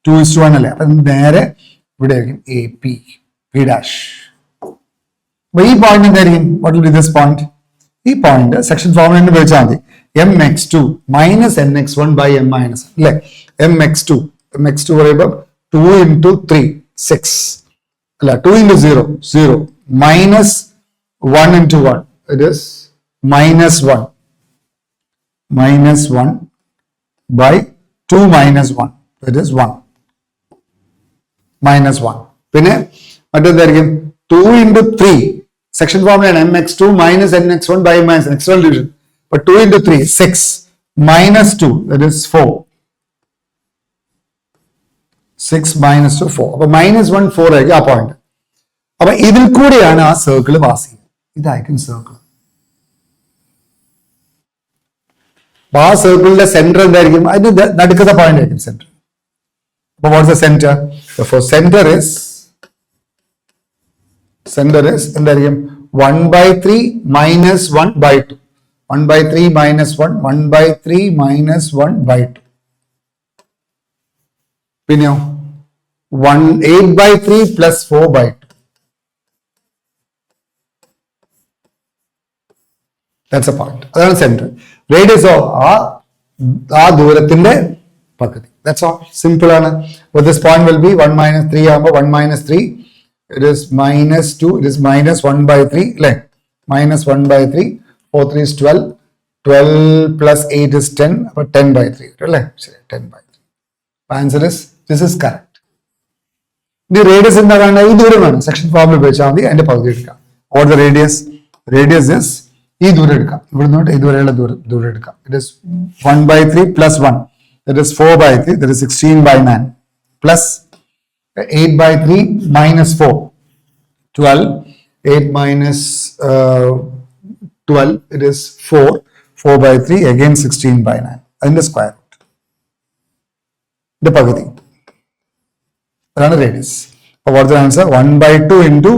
2:1 അല്ലേ. അപ്പൊ നേരെ ഇവിടെ ആയിരിക്കും AP, P P dash. But this point എന്തായിരിക്കും? What will be this point? ഈ പോയിന്റ് സെക്ഷൻ ഫോർമുല ഉപയോഗിച്ചാൽ മതി. mx2 minus nx1 by m minus അല്ലേ? mx2 പറയുമ്പോൾ 2 into 3 6 അല്ല 2 into 0 0 minus 1 into 1 it is minus 1 by 2 minus 1 it is 1 minus 1. പിന്നെ മറ്റെന്തായിരിക്കും? 2 into 3 section formula mx2 minus nx1 by minus x1 division. But 2 into 3 6 minus 2 that is 4. 6 minus 2 4. അപ്പോൾ minus 1 4 ആയിരിക്കും ആ point. അപ്പൊ ഇതിൽ കൂടെയാണ് ആ സർക്കിൾ പാസ് ചെയ്യുന്നത്. ഇതായിരിക്കും സർക്കിൾ. അപ്പൊ ആ സർക്കിളിന്റെ സെന്റർ എന്തായിരിക്കും? അതിന്റെ നടുക്കത്തെ പോയിന്റ് ആയിരിക്കും സെന്റർ. അപ്പൊ what's the centre? Centre is എന്തായിരിക്കും? 1 by 3 minus 1 by 2. 1 by 3 minus 1, 1 by 3 minus 1 by 2. പിന്നെയോ 8 by 3 plus 4 by 2. That's a point. അതാണ് സെന്റർ. റേഡിയസ് ആ ദൂരത്തിന്റെ പകുതി. That's all. Simple ആണ്. But this point will be 1 minus 3 ആകുമ്പോൾ 1 minus 3 it is minus 2, it is minus 1 by 3 അല്ലേ? Minus 1 by 3, 4 3 is 12, 12 plus 8 is 10, അപ്പോൾ 10 by 3 അല്ലേ? ശരി, 10 by 3. Answer is, this is correct. The radius എന്താണ്? ഈ ദൂരമാണ്. Section formula ഉപയോഗിച്ചാൽ മതി അതിന്റെ പകുതി എടുക്കാം. What the radius? Radius is ഈ ദൂരം എടുക്കാം. ഇവിടെ നിന്നോട്ട് ഇതുവരെയുള്ള ദൂരം എടുക്കാം. It is 1 by 3 plus 1, that is 4 by 3, that is 16 by 9 plus 8 by 3 minus 4, 12, 8 minus 12, it is 4, 4 by 3, again 16 by 9, അതിന്റെ സ്ക്വയർ റൂട്ട്, ഇതിന്റെ പകുതി, അതാണ് റേഡിയസ്. അപ്പോൾ what's the answer? 1 by 2 into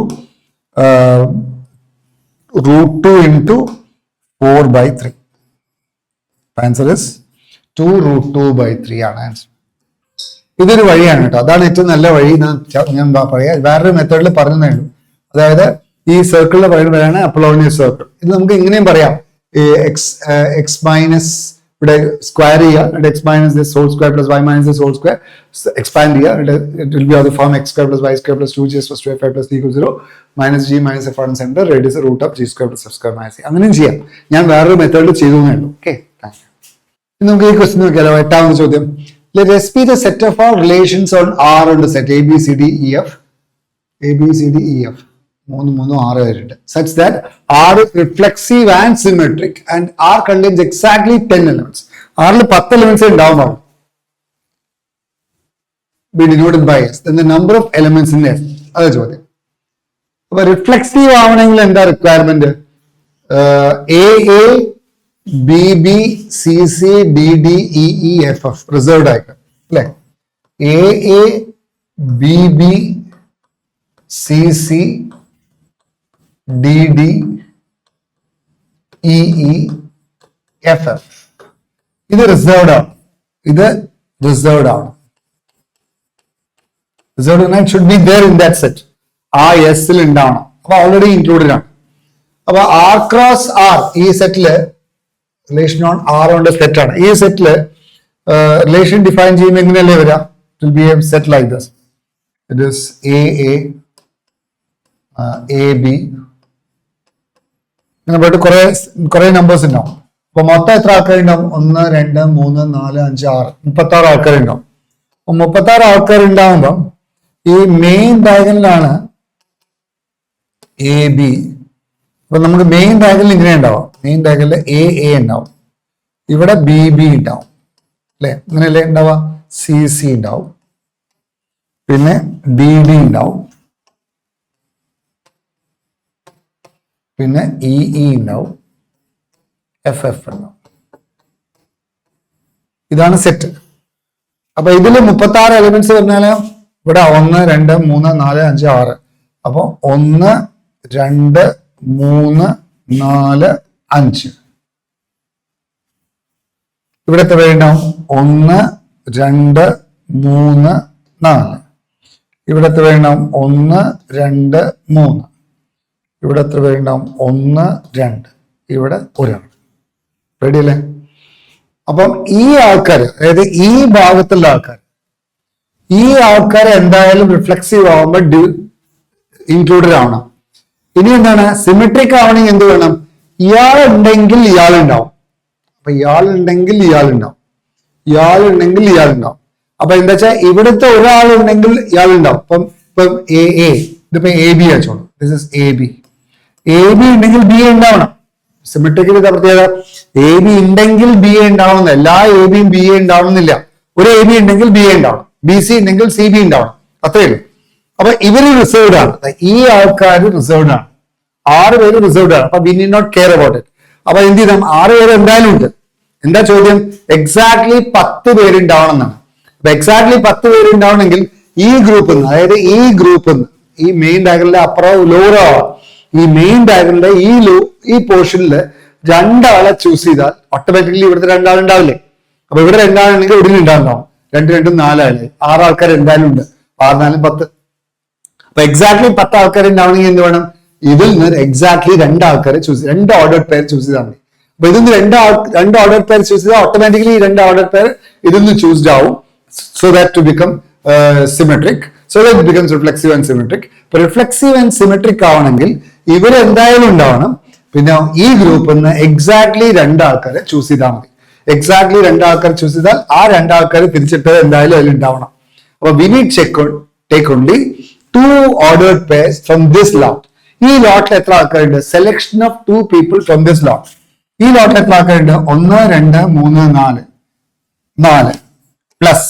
root 2 into 4 by 3. Answer is 2 root 2 by 3 ആണ് answer. ഇതൊരു വഴിയാണ് കേട്ടോ. അതാണ് ഏറ്റവും നല്ല വഴി. ഞാൻ പറയാ വേറൊരു മെത്തേഡിൽ പറഞ്ഞതേ ഉള്ളൂ. അതായത് ഈ സർക്കിളിൽ പറയുമ്പോഴാണ് അപ്പോളോണിയസ് സർക്കിൾ. ഇത് നമുക്ക് ഇങ്ങനെയും പറയാം. എക്സ് മൈനസ് ഇവിടെ സ്ക്വയർ ചെയ്യുക, X minus this whole square plus Y minus this whole square expand ചെയ്യുക. It will be of the form X square plus Y square plus 2g plus 2f plus 0 minus g minus F on centre radius root of g square plus F square minus c. അങ്ങനെയും ചെയ്യാം. ഞാൻ വേറൊരു മെത്തേഡിൽ ചെയ്തു എന്നേ ഉള്ളൂ. Okay, thank you. നമുക്ക് ഈ ക്വസ്റ്റ്യൻ നോക്കിയാലോ? 8ാമത്തെ ചോദ്യം. Let S be the set of all relations on R on the set A, B, C, D, E, F. A, B, C, D, E, F. 3, 6 വരുന്നുണ്ട്. Such that R is reflexive and symmetric and R contains exactly 10 elements. R ൽ 10 elements ഉണ്ടാവുന്നുള്ളൂ. Be denoted by S. Then the number of elements in S. അതാ ചോദ്യം. അപ്പൊ reflexive ആവണമെങ്കിൽ എന്താ requirement? A B B C C D D E E F F reserved ആയിട്ട് അല്ലേ? A B B C C D D E E F F. ഇത് reserved ആണ്. ഇത് റിസർവ്ഡ് ആണ്. റിസർവ്ഡ് ആണ്. Should be there in that set. ആ എസിൽ ഉണ്ടാവണം. അപ്പൊ ഓൾറെഡി ഇൻക്ലൂഡഡ് ആണ്. അപ്പൊ R ക്രോസ് R ഈ സെറ്റില് relation on R on set ആണ്. ഈ സെറ്റില് റിലേഷൻ ഡിഫൈൻ ചെയ്യുമ്പോൾ എങ്ങനെയല്ലേ വരാം? It will be a set like this. It is A B ഇങ്ങനെ പോയിട്ട് കുറെ നമ്പേഴ്സ് ഉണ്ടാവും. അപ്പൊ മൊത്തം എത്ര ആൾക്കാരുണ്ടാവും? 1 2 3 4 5 6 36 ആൾക്കാരുണ്ടാവും. അപ്പൊ 36 ആൾക്കാർ ഉണ്ടാവുമ്പം ഈ മെയിൻ ഡയഗണലാണ് എ ബി. അപ്പൊ നമുക്ക് മെയിൻ ഡയഗണൽ ഇങ്ങനെ ഉണ്ടാവും. മെയിൻ ഡയഗണലിൽ എ ഉണ്ടാവും, ഇവിടെ ബി ബി ഉണ്ടാവും അല്ലെ? അങ്ങനെയല്ലേ ഉണ്ടാവുക? സി സി ഉണ്ടാവും, പിന്നെ ഡി ഡി ഉണ്ടാവും, പിന്നെ ഇ ഇ ഉണ്ടാവും, എഫ് എഫ് ഉണ്ടാവും. ഇതാണ് സെറ്റ്. അപ്പൊ ഇതില് 36 എലിമെന്റ്സ് പറഞ്ഞാല് ഇവിടെ 1 2 3 4 5 6. അപ്പൊ 1 2 3 4 5. ഇവിടെ എത്ര പേരുണ്ടാവും? 1 2 3 4. ഇവിടെ എത്ര പേരുണ്ടാവും? 1 2 3. ഇവിടെ എത്ര പേരുണ്ടാവും? 1 2. ഇവിടെ ഒരാൾ. റെഡി അല്ലേ? അപ്പം ഈ ആൾക്കാർ, അതായത് ഈ ഭാഗത്തുള്ള ആൾക്കാർ എന്തായാലും റിഫ്ലെക്സീവ് ആവുമ്പോൾ ഇൻക്ലൂഡഡ് ആവണം. ഇനി എന്താണ്? സിമെട്രിക് ആവണമെങ്കിൽ എന്ത് വേണം? ഇയാളുണ്ടെങ്കിൽ ഇയാളുണ്ടാവും. അപ്പൊ ഇയാളുണ്ടെങ്കിൽ ഇയാളുണ്ടാവും. അപ്പൊ എന്താ വെച്ചാൽ ഇവിടുത്തെ ഒരാളുണ്ടെങ്കിൽ ഇയാളുണ്ടാവും. ഇപ്പം ഇതിപ്പോ എ ബി ആച്ചോളൂ. ദിസ് ഇസ് എ ബി ഉണ്ടെങ്കിൽ ബി ഉണ്ടാവണം. സിമെട്രിക്കൽ പ്രത്യേകത എ ബി ഉണ്ടെങ്കിൽ ബി എ ഉണ്ടാവണം. എല്ലാ എ ബിയും ബി എ ഉണ്ടാവണമെന്നില്ല. ഒരു എ ബി ഉണ്ടെങ്കിൽ ബി എ ഉണ്ടാവണം. ബി സി ഉണ്ടെങ്കിൽ സി ബി ഉണ്ടാവണം. അത്രയേ ഉള്ളൂ. അപ്പൊ ഇവര് റിസർവ്ഡ് ആണ്. ഈ ആൾക്കാർ റിസർവ്ഡ് ആണ്. 6 പേര് റിസർവ്ഡ് ആണ്. അപ്പൊ we need not care about it. അപ്പൊ എന്ത് ചെയ്താൽ 6 പേര് എന്തായാലും ഉണ്ട്. എന്താ ചോദ്യം? എക്സാക്ട്ലി 10 പേരുണ്ടാവണം എന്നാണ്. അപ്പൊ എക്സാക്ട്ലി 10 പേരുണ്ടാവണമെങ്കിൽ ഈ ഗ്രൂപ്പിൽ നിന്ന്, അതായത് ഈ മെയിൻ ഡയഗ്രാമിലെ അപ്പുറം ലോറോ, ഈ മെയിൻ ഡയഗ്രാമിലെ ഈ പോർഷനിൽ 2 ആളെ ചൂസ് ചെയ്താൽ ഓട്ടോമാറ്റിക്കലി ഇവിടുത്തെ 2 ആളുണ്ടാവില്ലേ? അപ്പൊ ഇവിടെ 2 ആളുണ്ടെങ്കിൽ ഇവിടെ ഉണ്ടാവും. 2 2 4 ആള്, 6 ആൾക്കാർ എന്തായാലും ഉണ്ട്. 6 4 10. അപ്പൊ എക്സാക്ട്ലി 10 ആൾക്കാർ ഉണ്ടാവണമെങ്കിൽ എന്ത് വേണം? ഇതിൽ നിന്ന് എക്സാക്ട്ലി 2 ആൾക്കാരെ ചൂസ്, 2 ഓർഡർ പെയർ ചൂസ് ചെയ്താൽ മതി. അപ്പൊ ഇതിന്ന് 2 ഓർഡർ പെയർ ചൂസ് ചെയ്താൽ ഓട്ടോമാറ്റിക്കലി 2 ഓർഡർ പെയർ ഇതിന്ന് ചൂസ്ഡ് ആവും. So that to become symmetric. So that becomes reflexive and symmetric. ഇപ്പൊ റിഫ്ലെക്സീവ് ആൻഡ് സിമെട്രിക് ആവണമെങ്കിൽ ഇവർ എന്തായാലും ഉണ്ടാവണം. പിന്നെ ഈ ഗ്രൂപ്പിൽ നിന്ന് എക്സാക്ട്ലി 2 ആൾക്കാരെ ചൂസ് ചെയ്താൽ മതി. എക്സാക്ട്ലി 2 ആൾക്കാർ ചൂസ് ചെയ്താൽ ആ 2 ആൾക്കാർ തിരിച്ചിട്ട് എന്തായാലും അതിൽ ഉണ്ടാവണം. അപ്പൊ we need take only 2 ordered pairs from this lot. ഈ ലോട്ടിൽ എത്ര ആൾക്കാരുണ്ട്? Selection of 2 people from this lot. ഈ ലോട്ടിൽ എത്ര ആൾക്കാരുണ്ട്? 1 2 3 4 പ്ലസ്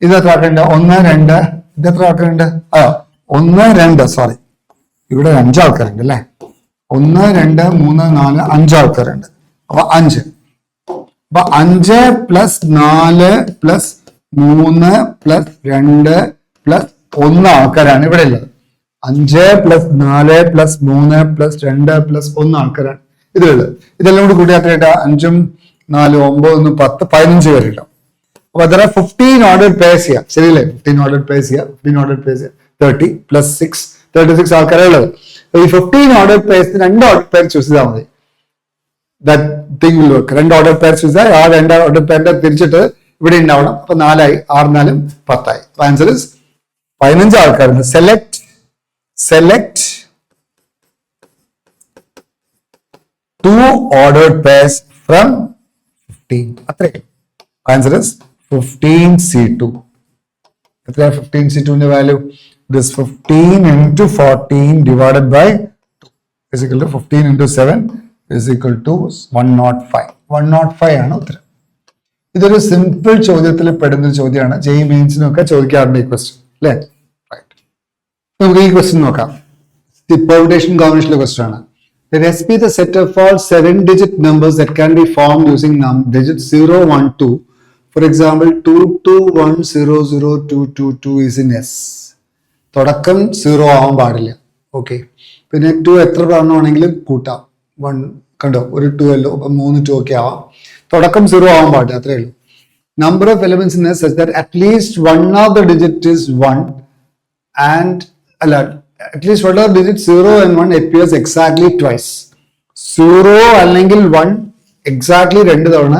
ഇത് എത്ര ആൾക്കാരുണ്ട്? 1 2 ഇത് എത്ര ആൾക്കാരുണ്ട്? 1 2 സോറി, ഇവിടെ 5 ആൾക്കാരുണ്ട് അല്ലെ? 1 2 3 4 5 ആൾക്കാരുണ്ട്. അപ്പൊ 5. അപ്പൊ 5 പ്ലസ് 4 പ്ലസ് 3 പ്ലസ് 2 പ്ലസ് 1 ആൾക്കാരാണ് ഇവിടെ ഉള്ളത്. 5 പ്ലസ് 4 പ്ലസ് 3 പ്ലസ് 2 പ്ലസ് 1 ആൾക്കാരാണ് ഇതിലുള്ളത്. ഇതെല്ലാം കൂടി കൂട്ടിയായിട്ട് 5 4 9 10 15 പേരുണ്ടാവും. അപ്പൊ അതിനെ 15 ഓർഡർ പേഴ്സ് ചെയ്യാം. ശരിയല്ലേ? 15 ഓർഡർ പേഴ്സ് ചെയ്യാം. 30 പ്ലസ് 6 36 ആൾക്കാരെ ഉള്ളത്. ഈ 15 ഓർഡർ പേഴ്സ് 2 ഓർഡർ പേർ ചൂസ് ചെയ്താൽ മതി. That thing will work. 2 order പേർ ചൂസ് ചെയ്താൽ ആ 2 ഓർഡർ പേരിന്റെ തിരിച്ചിട്ട് ഇവിടെ ഉണ്ടാവണം. അപ്പൊ 4 ആയി, 6 4 10 ആയി. ആൻസർ ഇസ് 15 ആൾക്കാരുണ്ട്. Select 2 ordered purse from 15. അത്രയും. Answer is 15C2. എത്രയാണ് 15C2ന്റെ value? This 15 into 14 divided by 2 is equal to 15 into 7 is equal to 105. 105 ആണ് ഉത്തരം. ഇതൊരു സിമ്പിൾ ചോദ്യത്തിൽ പെടുന്ന ചോദ്യമാണ്. ജെഇ മെയിൻസിനൊക്കെ ചോദിക്കാറുണ്ട് ഈ ക്വസ്റ്റ്യൻ അല്ലേ? റൈറ്റ്. നമുക്ക് ഈ ക്വസ്റ്റ്യൻ നോക്കാം. പെർമുട്ടേഷൻ കോമ്പിനേഷനിലെ ക്വസ്റ്റ്യൻ ആണ്. Let S be the set of all 7-digit numbers that can be formed using digits 0 1 2. For example, 22100222 is in S. തുടക്കം 0 ആവാൻ പാടില്ല. ഓക്കെ. പിന്നെ 2 എത്ര പറഞ്ഞാണെങ്കിലും കൂട്ടാം. 1 കണ്ടോ, ഒരു 2 അല്ലോ, അപ്പൊ 3 2 ഒക്കെ ആവാം. തുടക്കം 0 ആവാൻ പാടില്ല, അത്രേ ഉള്ളൂ. Number of elements in S such that at least one of the digit is 1 and at least one of the digits 0 and 1 appears exactly twice. 0 അല്ലെങ്കിൽ 1 exactly 2 തവണ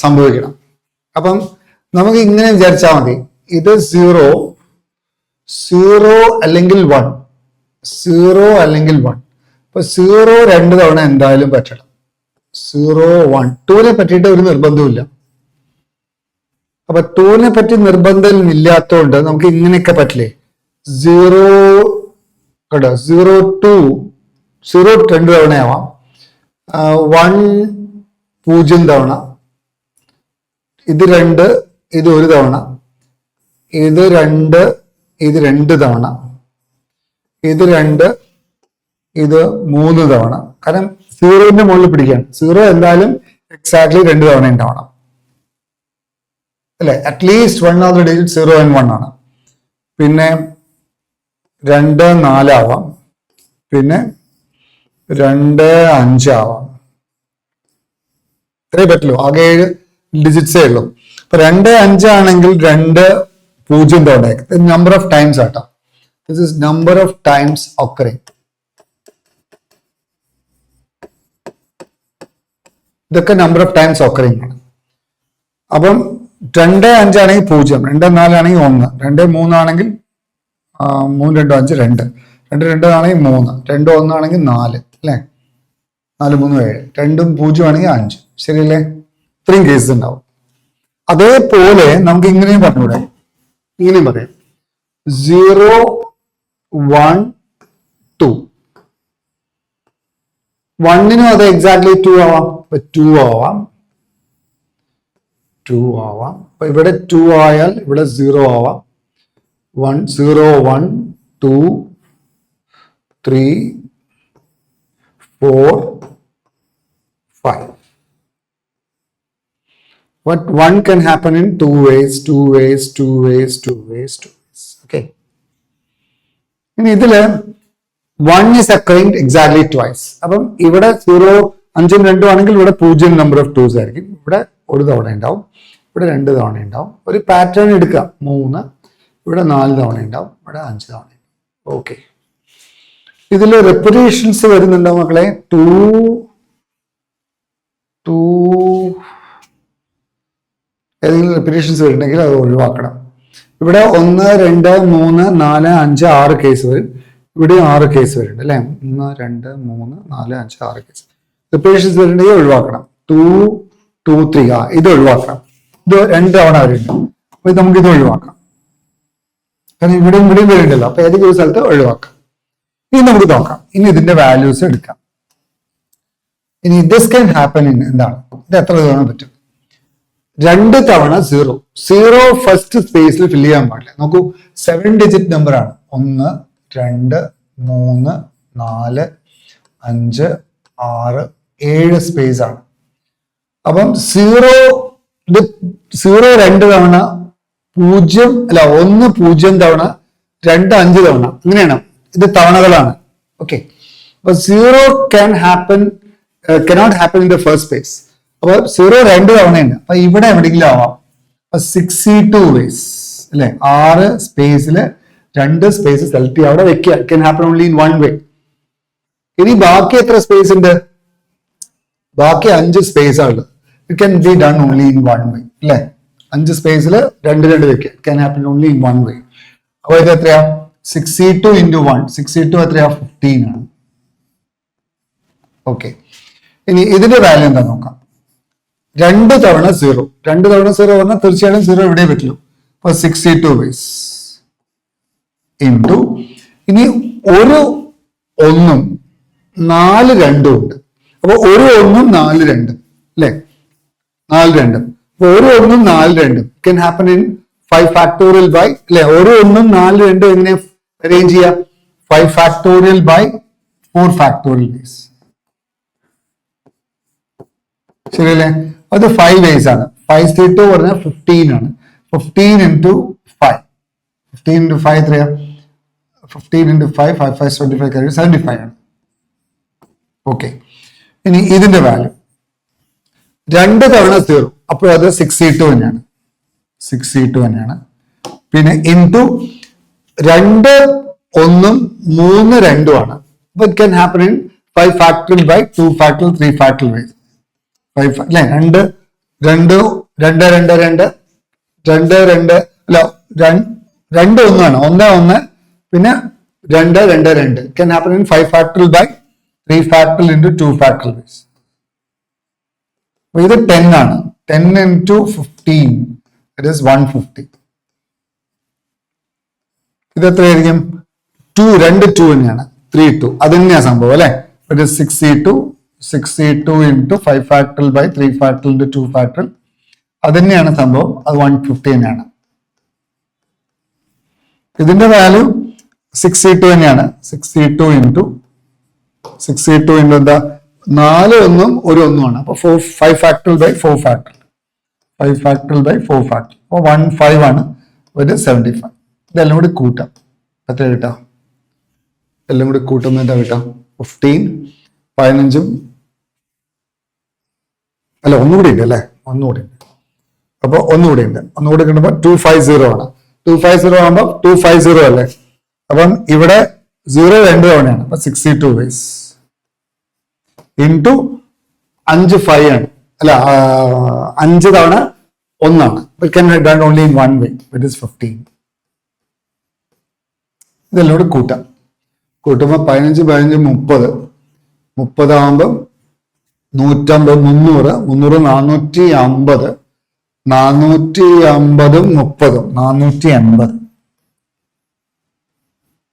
സംഭവിക്കണം. അപ്പം നമുക്ക് ഇങ്ങനെ വിചാരിച്ചാൽ മതി. ഇത് 0 അല്ലെങ്കിൽ 1, 0 അല്ലെങ്കിൽ 1. അപ്പൊ 0 2 തവണ എന്തായാലും പറ്റണം. 0 1 2നെ പറ്റിയിട്ട് ഒരു നിർബന്ധമില്ല. അപ്പൊ 2നെ പറ്റി നിർബന്ധം ഇല്ലാത്തതുകൊണ്ട് നമുക്ക് ഇങ്ങനെയൊക്കെ പറ്റില്ലേ? 0 കേട്ടോ, 0 2 0 2 തവണയാവാം. 1 0 തവണ, ഇത് 2 ഇത് 1 തവണ, ഇത് 2 ഇത് 2 തവണ, ഇത് 2 ഇത് 3 തവണ. കാരണം 0ന്റെ മുകളിൽ പിടിക്കാൻ 0 എന്തായാലും എക്സാക്ട്ലി 2 തവണ ഉണ്ടാവണം അല്ലെ? At least 1 of the digit 0 and 1 ആണ്. പിന്നെ 2 4 ആവാം, പിന്നെ 2 5 ആവാം. ഇത്രേ പറ്റുള്ളൂ. ആകെ 7 ഡിജിറ്റ്സേ ഉള്ളൂ. അപ്പൊ 2 5 ആണെങ്കിൽ 2 പൂജ്യം തവണ നമ്പർ ഓഫ് ടൈംസ് ആട്ടോ. This is number of times occurring. ഇതൊക്കെ നമ്പർ ഓഫ് ടൈംസ് ഒക്കറിങ് ആണ്. അപ്പം 2, 5 ആണെങ്കിൽ 0, 2, 4 ആണെങ്കിൽ 1, 2, 3 ആണെങ്കിൽ 3, 2, 5, 2, 2, 2 ആണെങ്കിൽ 3, 2, 1 ആണെങ്കിൽ 4 അല്ലേ, 4, 3, 7, 2, 0 ആണെങ്കിൽ 5. ശരിയല്ലേ? ഇത്രയും കേസസ് ഉണ്ടാവും. അതേപോലെ നമുക്ക് ഇങ്ങനെയും പറഞ്ഞൂടെ, ഇങ്ങനെയും പറയാം 0, 1, 2. 1നും അത് എക്സാക്ട്ലി 2 ആവാം. 2 ആവാം, 2 ആവാം. അപ്പൊ ഇവിടെ 2 ആയാൽ ഇവിടെ 0 ആവാം. 1, 0, 1, 2, 3, 4, 5. But 1 can happen in 2 ways, 2 ways, 2 ways, 2 ways, 2 ways. Okay. ഇനി ഇതില് 1 is occurring exactly twice. അപ്പം ഇവിടെ 0, 5, 2 ആണെങ്കിൽ ഇവിടെ 0 നമ്പർ ഓഫ് 2s ആയിരിക്കും. ഇവിടെ ഒരു തവണ ഉണ്ടാവും, ഇവിടെ 2 തവണ ഉണ്ടാവും. ഒരു പാറ്റേൺ എടുക്കാം, 3, ഇവിടെ 4 തവണ ഉണ്ടാവും, ഇവിടെ 5 തവണ. ഓക്കെ. ഇതിൽ റെപ്പിറ്റേഷൻസ് വരുന്നുണ്ടോ മക്കളെ? 2 ഏതെങ്കിലും റെപ്പിറ്റേഷൻസ് വരുന്നുണ്ടെങ്കിൽ അത് ഒഴിവാക്കണം. ഇവിടെ 1, 2, 3, 4, 5, 6 കേസ് വരും. ഇവിടെ 6 കേസ് വരുന്നുണ്ട് അല്ലെ. 1, 2, 3, 4, 5, 6 കേസ് റെപ്പിറ്റേഷൻസ് വരുന്നുണ്ടെങ്കിൽ ഒഴിവാക്കണം. 2, 2, 3 ഇത് ഒഴിവാക്കണം. ഇത് 2 തവണ വരുന്നുണ്ട്. അപ്പൊ നമുക്ക് ഇത് ഒഴിവാക്കാം, കാരണം ഇവിടെയും വരുന്നുണ്ടല്ലോ. അപ്പൊ ഏതെങ്കിലും സ്ഥലത്ത് ഒഴിവാക്കാം. ഇനി നമുക്ക് നോക്കാം. ഇനി ഇതിന്റെ വാല്യൂസ് എടുക്കാം. ഇനി ദിസ് ക്യാൻ ഹാപ്പൻ ഇൻ എന്താണ്, ഇത് എത്ര തവണ പറ്റും? 2 തവണ 0 ഫസ്റ്റ് സ്പേസിൽ ഫില്ല് ചെയ്യാൻ പാടില്ല. നോക്കൂ, 7 ഡിജിറ്റ് നമ്പർ ആണ്. 1, 2, 3, 4, 5, 6, 7 സ്പേസ് ആണ്. അപ്പം 0 2 തവണ 0 അല്ല 1 0 തവണ 2 5 തവണ, ഇങ്ങനെയാണ്. ഇത് തവണകളാണ്. ഓക്കെ. അപ്പൊ 0 cannot happen in the first space. അപ്പൊ 0 2 തവണയുണ്ട്. അപ്പൊ ഇവിടെ എവിടെയെങ്കിലും ആവാം. 62 ways അല്ലെ, 6 സ്പേസില് 2 സ്പേസ് സെലക്ട് ചെയ്യുക, അവിടെ വെക്കുക. can happen only in one way. ഇനി ബാക്കി എത്ര സ്പേസ് ഉണ്ട്? ബാക്കി 5 സ്പേസ് ആണ്. It can be done only in one way അല്ലെ. 5 സ്പേസിൽ 2 വെക്കുക. Can happen only in one way. അപ്പൊ ഇത് എത്രയാ? 62 into 1. 62 എത്രയാ? 15 ആണ്. ഓക്കെ. ഇനി ഇതിന്റെ വാല്യൂ എന്താ നോക്കാം. 2 തവണ 0 പറഞ്ഞാൽ തീർച്ചയായിട്ടും 0 ഇവിടെ പറ്റുള്ളൂ. അപ്പൊ 62 ways into, ഇനി ഒരു 1ഉം 4 2ഉം ഉണ്ട്. അപ്പൊ ഒരു 1ഉം 4 2ഉം അല്ലെ, 4 2ഉം. അപ്പൊ ഒരു 1ഉം 4 2ഉം can happen in 5 factorial by അല്ലെ. ഒരു 1ഉം 4 2ഉം എങ്ങനെ അറേഞ്ച് ചെയ്യാം? 5 factorial by 4 factorial ways. ശരിയല്ലേ? അത് 5 ways ആണ്. 5 പറഞ്ഞാൽ 15 ആണ്. 15 into 5. 15 into 5 എത്രയാ? 15 into 5, 5 5 25 75 ആണ്. ഓക്കെ. ഇനി ഇതിന്റെ വാല്യൂ 2 തവണ 0, അപ്പോൾ അത് 62 തന്നെയാണ്. 62 തന്നെയാണ്. പിന്നെ ഇൻറ്റു 2 1ഉം 3 2ഉം ആണ്. അപ്പൊ it can happen in 5 factorial by 2 factorial 3 factorial ways. 5 അല്ലെ. 2 2 2 2 2 2 2 അല്ല 2 1 ആണ്. 1 1 പിന്നെ 2 2 2 can happen in 5 factorial by 3 factorial into 2 factorial ways. ഇത് 10 ആണ്. 10 into 15 it is 150. ഇത് എത്രയായിരിക്കും? 2 തന്നെയാണ്. 3 2 അത് തന്നെയാണ് സംഭവം അല്ലെ. It is 62 into 5 factorial by 3 factorial into 2 factorial. അത് തന്നെയാണ് സംഭവം. അത് 150 തന്നെയാണ്. ഇതിന്റെ വാല്യൂ 62 തന്നെയാണ്. 62 into എന്താ? 4 1ഉം 1 1ഉം ആണ്. അപ്പൊ 5 factorial by 4 factorial. 5 factorial by 4 factorial. അപ്പൊ 15 ആണ്. ഒരു 75. ഇതെല്ലാം കൂടി കൂട്ടാം. എത്ര കിട്ടാം? എല്ലാം കൂടി കൂട്ടുമ്പോൾ എന്താ കിട്ടാം? 15 15ഉം അല്ല ഒന്നുകൂടി ഉണ്ട് അല്ലെ. ഒന്നുകൂടി ഉണ്ട്. അപ്പൊ ഒന്നുകൂടി കിട്ടുമ്പോൾ 250 ആണ്. 250 ആകുമ്പോൾ 250 അല്ലേ? അപ്പം ഇവിടെ 0 2 തവണയാണ്. അപ്പൊ 62 ways ഇൻറ്റു 5 5 ആണ്, അല്ല 5 തവണ 1 ആണ്. It can be done only in one way, it is 15. ഇതെല്ലാം കൂടെ കൂട്ടാം. കൂട്ടുമ്പോൾ 15 15 30, 30 ആകുമ്പോൾ 150 300 300 450 450 30 480.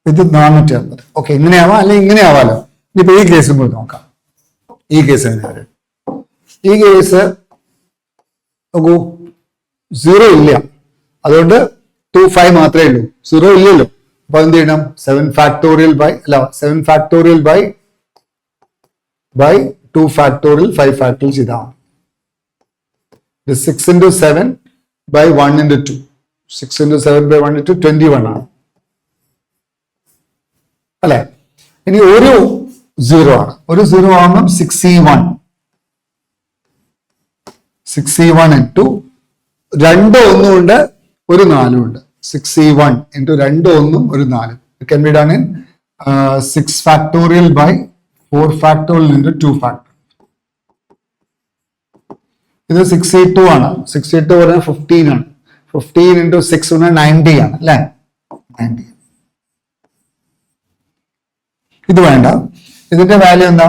ഇത് 480. ഓക്കെ, ഇങ്ങനെയാവാം അല്ലെങ്കിൽ ഇങ്ങനെ ആവാലോ. ഇനിയിപ്പോ ഈ കേസും കൂടി നോക്കാം. ഈ കേസ് എങ്ങനെയാണ്? ഈ കേസ് നോക്കൂ, 0 ഇല്ല, അതുകൊണ്ട് 25 മാത്രമേ ഉള്ളൂ. 0 ഇല്ലല്ലോ. അപ്പൊ എന്ത് ചെയ്യണം? 7 factorial by 7 factorial by 2 factorial 5 factorial ചെയ്താണ്. 6 into 7 by 1 into 2. 6 into 7 by 1 into 21 ആണ് അല്ലെ? ഇനി ഒരു 0 ആണ്. ഒരു 0 ആകുമ്പോൾ 6E1 into 2 1 ഉണ്ട്, ഒരു 4 ഉണ്ട്. 6E1 into 2 1 ഒരു 4. It can be done in 6 factorial by 4 factorial into 2 factorial. ഇത് 6E2 ആണ്. 6E2 പറഞ്ഞാൽ 15 ആണ്. 15 into 6 പറഞ്ഞാൽ 90 ആണ് അല്ലെ? 90. ഇത് വേണ്ട. ഇതിന്റെ വാല്യൂ എന്താ?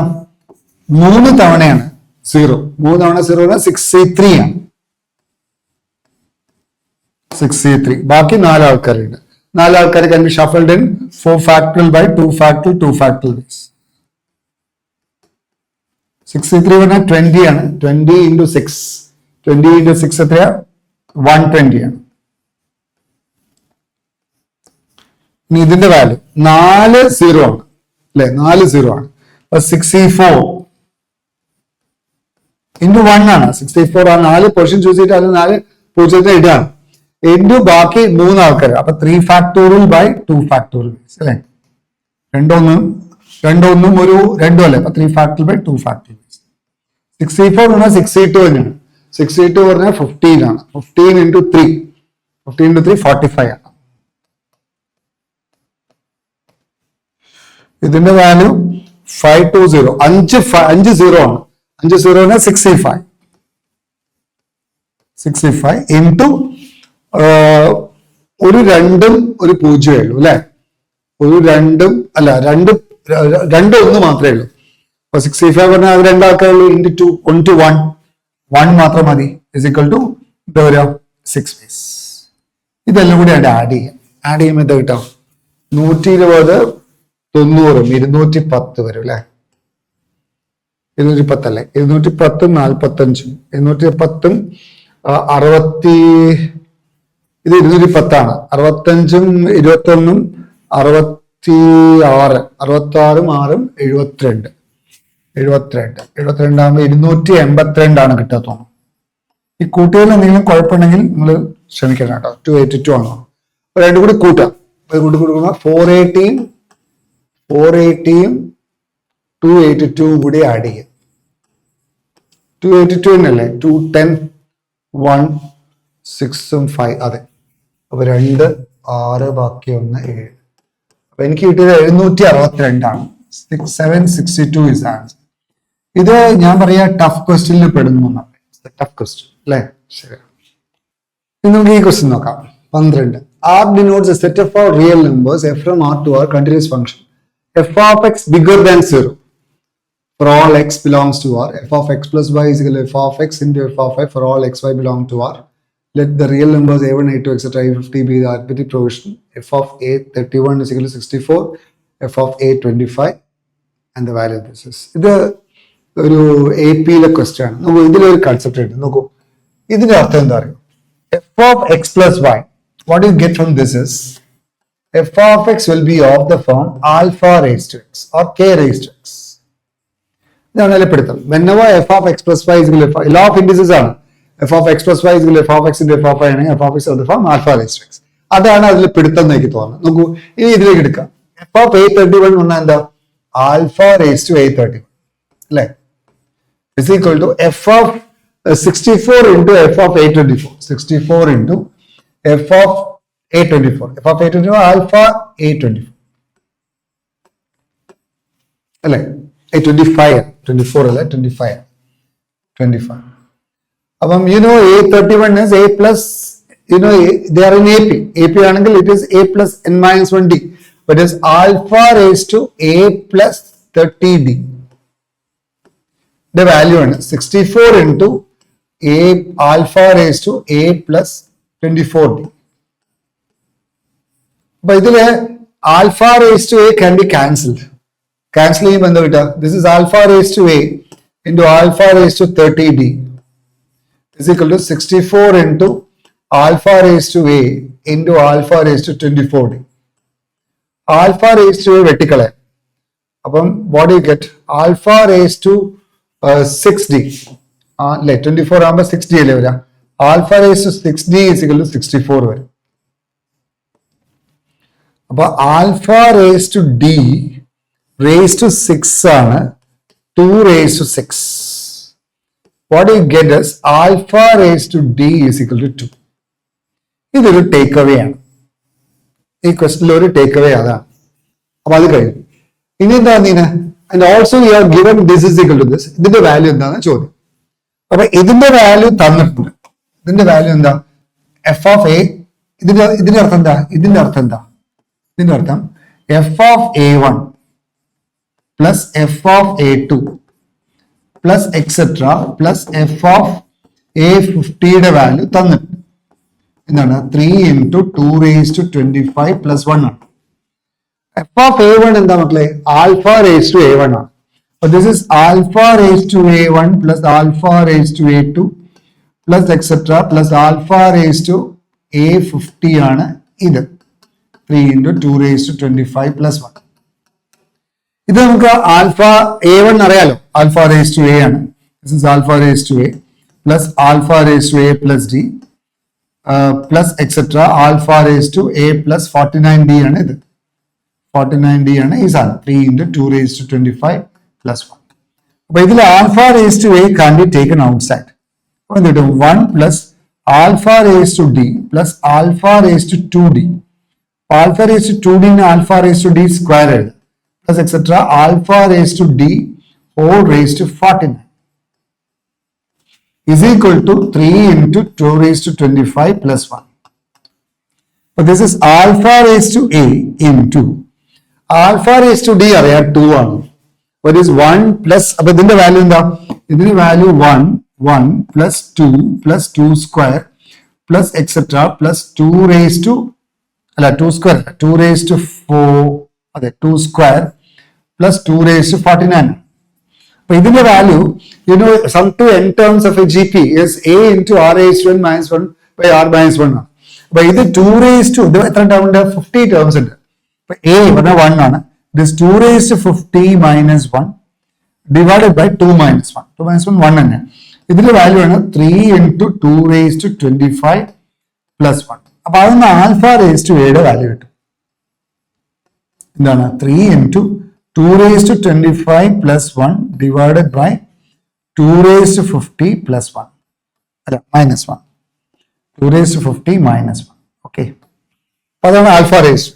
3 തവണയാണ് 0. 3 തവണ 0 പറഞ്ഞാൽ 6E3 ആണ്. 6E3. ബാക്കി 4 ആൾക്കാരുണ്ട്. 4 ആൾക്കാർ can be shuffled in 4 factorial by 2 factorial 2 factorial ways. 6E3 പറഞ്ഞാൽ 20 ആണ്. 20 into 6 20 into 6 എത്രയാ? 120 ആണ്. ഇനി ഇതിന്റെ വാല്യൂ 4 0 ആണ് അല്ലെ? 4 0 ആണ്. അപ്പൊ 6E4 into 1 ആണ്. 64 ആ 4 പൊസിഷൻ ചൂസ് ചെയ്തിട്ട് അത് 4 പൂജ്യത്തിന് ഇടാണ്. ഇൻറ്റു ബാക്കി 3 ആൾക്കാർ. അപ്പൊ 3 factorial by 2 factorial അല്ലെ? 2 1 ഒരു 2 അല്ലേ? അപ്പൊ 3 factorial by 2 factorial. 64 പറഞ്ഞാൽ 6E2 തന്നെയാണ്. 6E2 പറഞ്ഞാൽ 15 ആണ്. 15 into 3 45 ആണ്. ഇതിന്റെ വാല്യൂ 520. 5 0 ആണ്. 5 0 പറഞ്ഞാൽ 65 into ഒരു 2 ഒരു 0 ഉള്ളൂ അല്ലെ? ഒരു 2 അല്ല 2 1 മാത്രമേ ഉള്ളൂ. അപ്പൊ 65 പറഞ്ഞാൽ അത് 2 ആൾക്കാരേ ഉള്ളൂ. ഇൻറ്റു 2 1 to 1 മാത്രം മതി. ഇസ് ഈക്വൽ ടു എന്താ പറയുക? 6 ways. ഇതെല്ലാം കൂടി ആഡ് ചെയ്യുമ്പോൾ എന്താ കിട്ടാം? 120 90 210 വരും അല്ലെ? 210 അല്ലേ? 210 45 210 60 ഇത് 210 ആണ്. 65 21 66 66 6 72 ആകുമ്പോൾ 282 ആണ് കിട്ടാൻ തോന്നുന്നു. ഈ കൂട്ടുകളിൽ എന്തെങ്കിലും കുഴപ്പമുണ്ടെങ്കിൽ നിങ്ങൾ ക്ഷമിക്കണം കേട്ടോ. 282 ആണോ? അപ്പൊ രണ്ടും കൂടി കൂട്ടാം. കൂട്ടുമ്പോൾ 480 282 കൂടി ആഡ് ചെയ്യാം. 282 തന്നെയല്ലേ? 210 1 6 5 അതെ. അപ്പൊ 2 6 ബാക്കി 1 7. അപ്പൊ എനിക്ക് കിട്ടിയത് 762 ആണ്. 762 is ആൻസർ. ഇത് ഞാൻ പറയാ ടഫ് ക്വസ്റ്റ്യനിൽ പെടുന്നു. ടഫ് ക്വസ്റ്റ്യൻ അല്ലേ? ശരി. ഇനി നമുക്ക് ഈ ക്വസ്റ്റ്യൻ നോക്കാം. 12. R denotes a set of our real numbers f from R to R continuous function. F of x bigger than 0 for all x belongs to R. F of x plus y is equal to f of x into f of y for all x y belong to R. Let the real numbers a1, a2, etc. a50 be the arbitrary provision. F of a31 is equal to 64. F of a25 and the value of this is. ഇത് ഒരു AP question ആണ്. നമുക്ക് ഇതിലൊരു concept ഉണ്ട്. നോക്കൂ, ഇതിന്റെ അർത്ഥം എന്താ അറിയോ? F of x plus y. What you get from this is f of x will be of the form alpha raised to x or k raised to x. ഇതാണ് എളുപ്പപ്പെടുത്തൽ. Whenever f of x plus y is equal to law of indices ആണ്. f of x plus y is equal to f of x into f of y ആണെങ്കിൽ f of x of the form alpha raised to x. അതാണ് അതിൽ പിടുത്തം എന്ന് എനിക്ക് തോന്നുന്നത്. നോക്കൂ, ഇനി ഇതിലേക്ക് എടുക്കാം. f of a31 പറഞ്ഞാൽ എന്താ? alpha raised to a31 അല്ലേ? is equal to f of 64 into f of a24. 64 into f of A24. F of A24 alpha A24. അല്ലേ? A25 24 അല്ലേ? 25. അപ്പം A31 is A plus, they are in AP ആണെങ്കിൽ it is A plus n minus 1D, but it is alpha raised to A plus 30D. The value ആണ് 64 into A alpha raised to A plus 24D. അപ്പൊ ഇതില് alpha raised to A can be cancelled. Cancel ചെയ്യുമ്പോൾ എന്താ കിട്ടുക? This is alpha raised to A into alpha raised to 30D is equal to 64 into alpha raised to A into alpha raised to 24D. Alpha raised to A വെട്ടിക്കളയാം. അപ്പം what do you get? Alpha raised to 6D. അല്ലേ? 24 ആകുമ്പോൾ 6D അല്ലേ വരാം. Alpha raised to 6D is equal to 64 വരും. അപ്പൊ alpha raised to D raised to 6 ആണ് 2 raised to 6. What you get is alpha raised to D is equal to 2. ഇതൊരു take away ആണ്. ഈ ക്വസ്റ്റിൽ ഒരു ടേക്ക് അവേ അതാണ്. അപ്പൊ അത് കഴിഞ്ഞു. ഇനി എന്താ and also you are given this is equal to this. ഇതിന്റെ വാല്യൂ എന്താണെന്ന് ചോദ്യം. അപ്പൊ ഇതിന്റെ വാല്യൂ തന്നിട്ടുണ്ട്. ഇതിന്റെ വാല്യൂ എന്താ? F of A. ഇതിന്റെ അർത്ഥം എന്താ? ഇതിന്റെ അർത്ഥം F of A1 plus f of A2 plus etc plus f of A50 യുടെ വാല്യൂ തന്നിട്ടുണ്ട്. എന്താണ്? 3 into 2 raised to 25 plus 1 ആണ്. f of A1 എന്താ മക്കളെ? alpha raised to A1 ആണ്. So this is alpha raised to A1 plus alpha raised to A2 plus etc plus alpha raised to A50 ആണ് ഇത്. 3 into 2 raised to 25 plus 1. ഇത് നമുക്ക് alpha A1 അറിയാലോ. Alpha raise to A ആണ്. This is alpha raise to A plus alpha raise to A plus D plus etcetera alpha raise to A plus 49D ആണ് ഇത്. 49D ആണ് ഈ സാധനം. 3 into 2 raised to 25 plus 1. അപ്പൊ ഇതിൽ alpha raise to A can be taken outside. അപ്പൊ എന്ത് കിട്ടും? 1 plus alpha raise to D plus alpha raise to 2D. Alpha raise to 2D alpha raise to D square എഴുതും. Plus etc. alpha raised to D whole raised to 49 is equal to 3 into 2 raised to 25 plus 1. But this is alpha raised to A into alpha raised to D അറിയാം 2 ആണ്. What is 1 plus അപ്പൊ ഇതിന്റെ value എന്താ? ഇതിന്റെ value 1 plus 2 plus 2 square plus etc plus 2 raised to 2 square 2 raised to 4 അതെ 2 square plus 2 raised to 49. അപ്പൊ ഇതിന്റെ value sum to n terms of a GP is A into R raised to n minus 1 by R minus 1 ആണ്. അപ്പൊ ഇത് 2 raised to ഇത് എത്ര term ഉണ്ട്? 50 terms ഉണ്ട്. അപ്പൊ A പറഞ്ഞ 1 ആണ്. This 2 raised to 50 minus 1 divided by 2 minus 1. 2 minus 1 1 തന്നെ. ഇതിന്റെ വാല്യൂ ആണ് 3 into 2 raised to 25 plus 1. അപ്പൊ അതൊന്ന് ആൽഫ raised to A യുടെ വാല്യൂ കിട്ടും. എന്താണ്? 3 into 2 raised to 25 plus 1 divided by 2 raised to 50 plus 1. അല്ല minus 1. 2 raised to 50 minus 1. Okay. അപ്പോൾ അതാണ് ആൽഫ റേസ്ഡ്.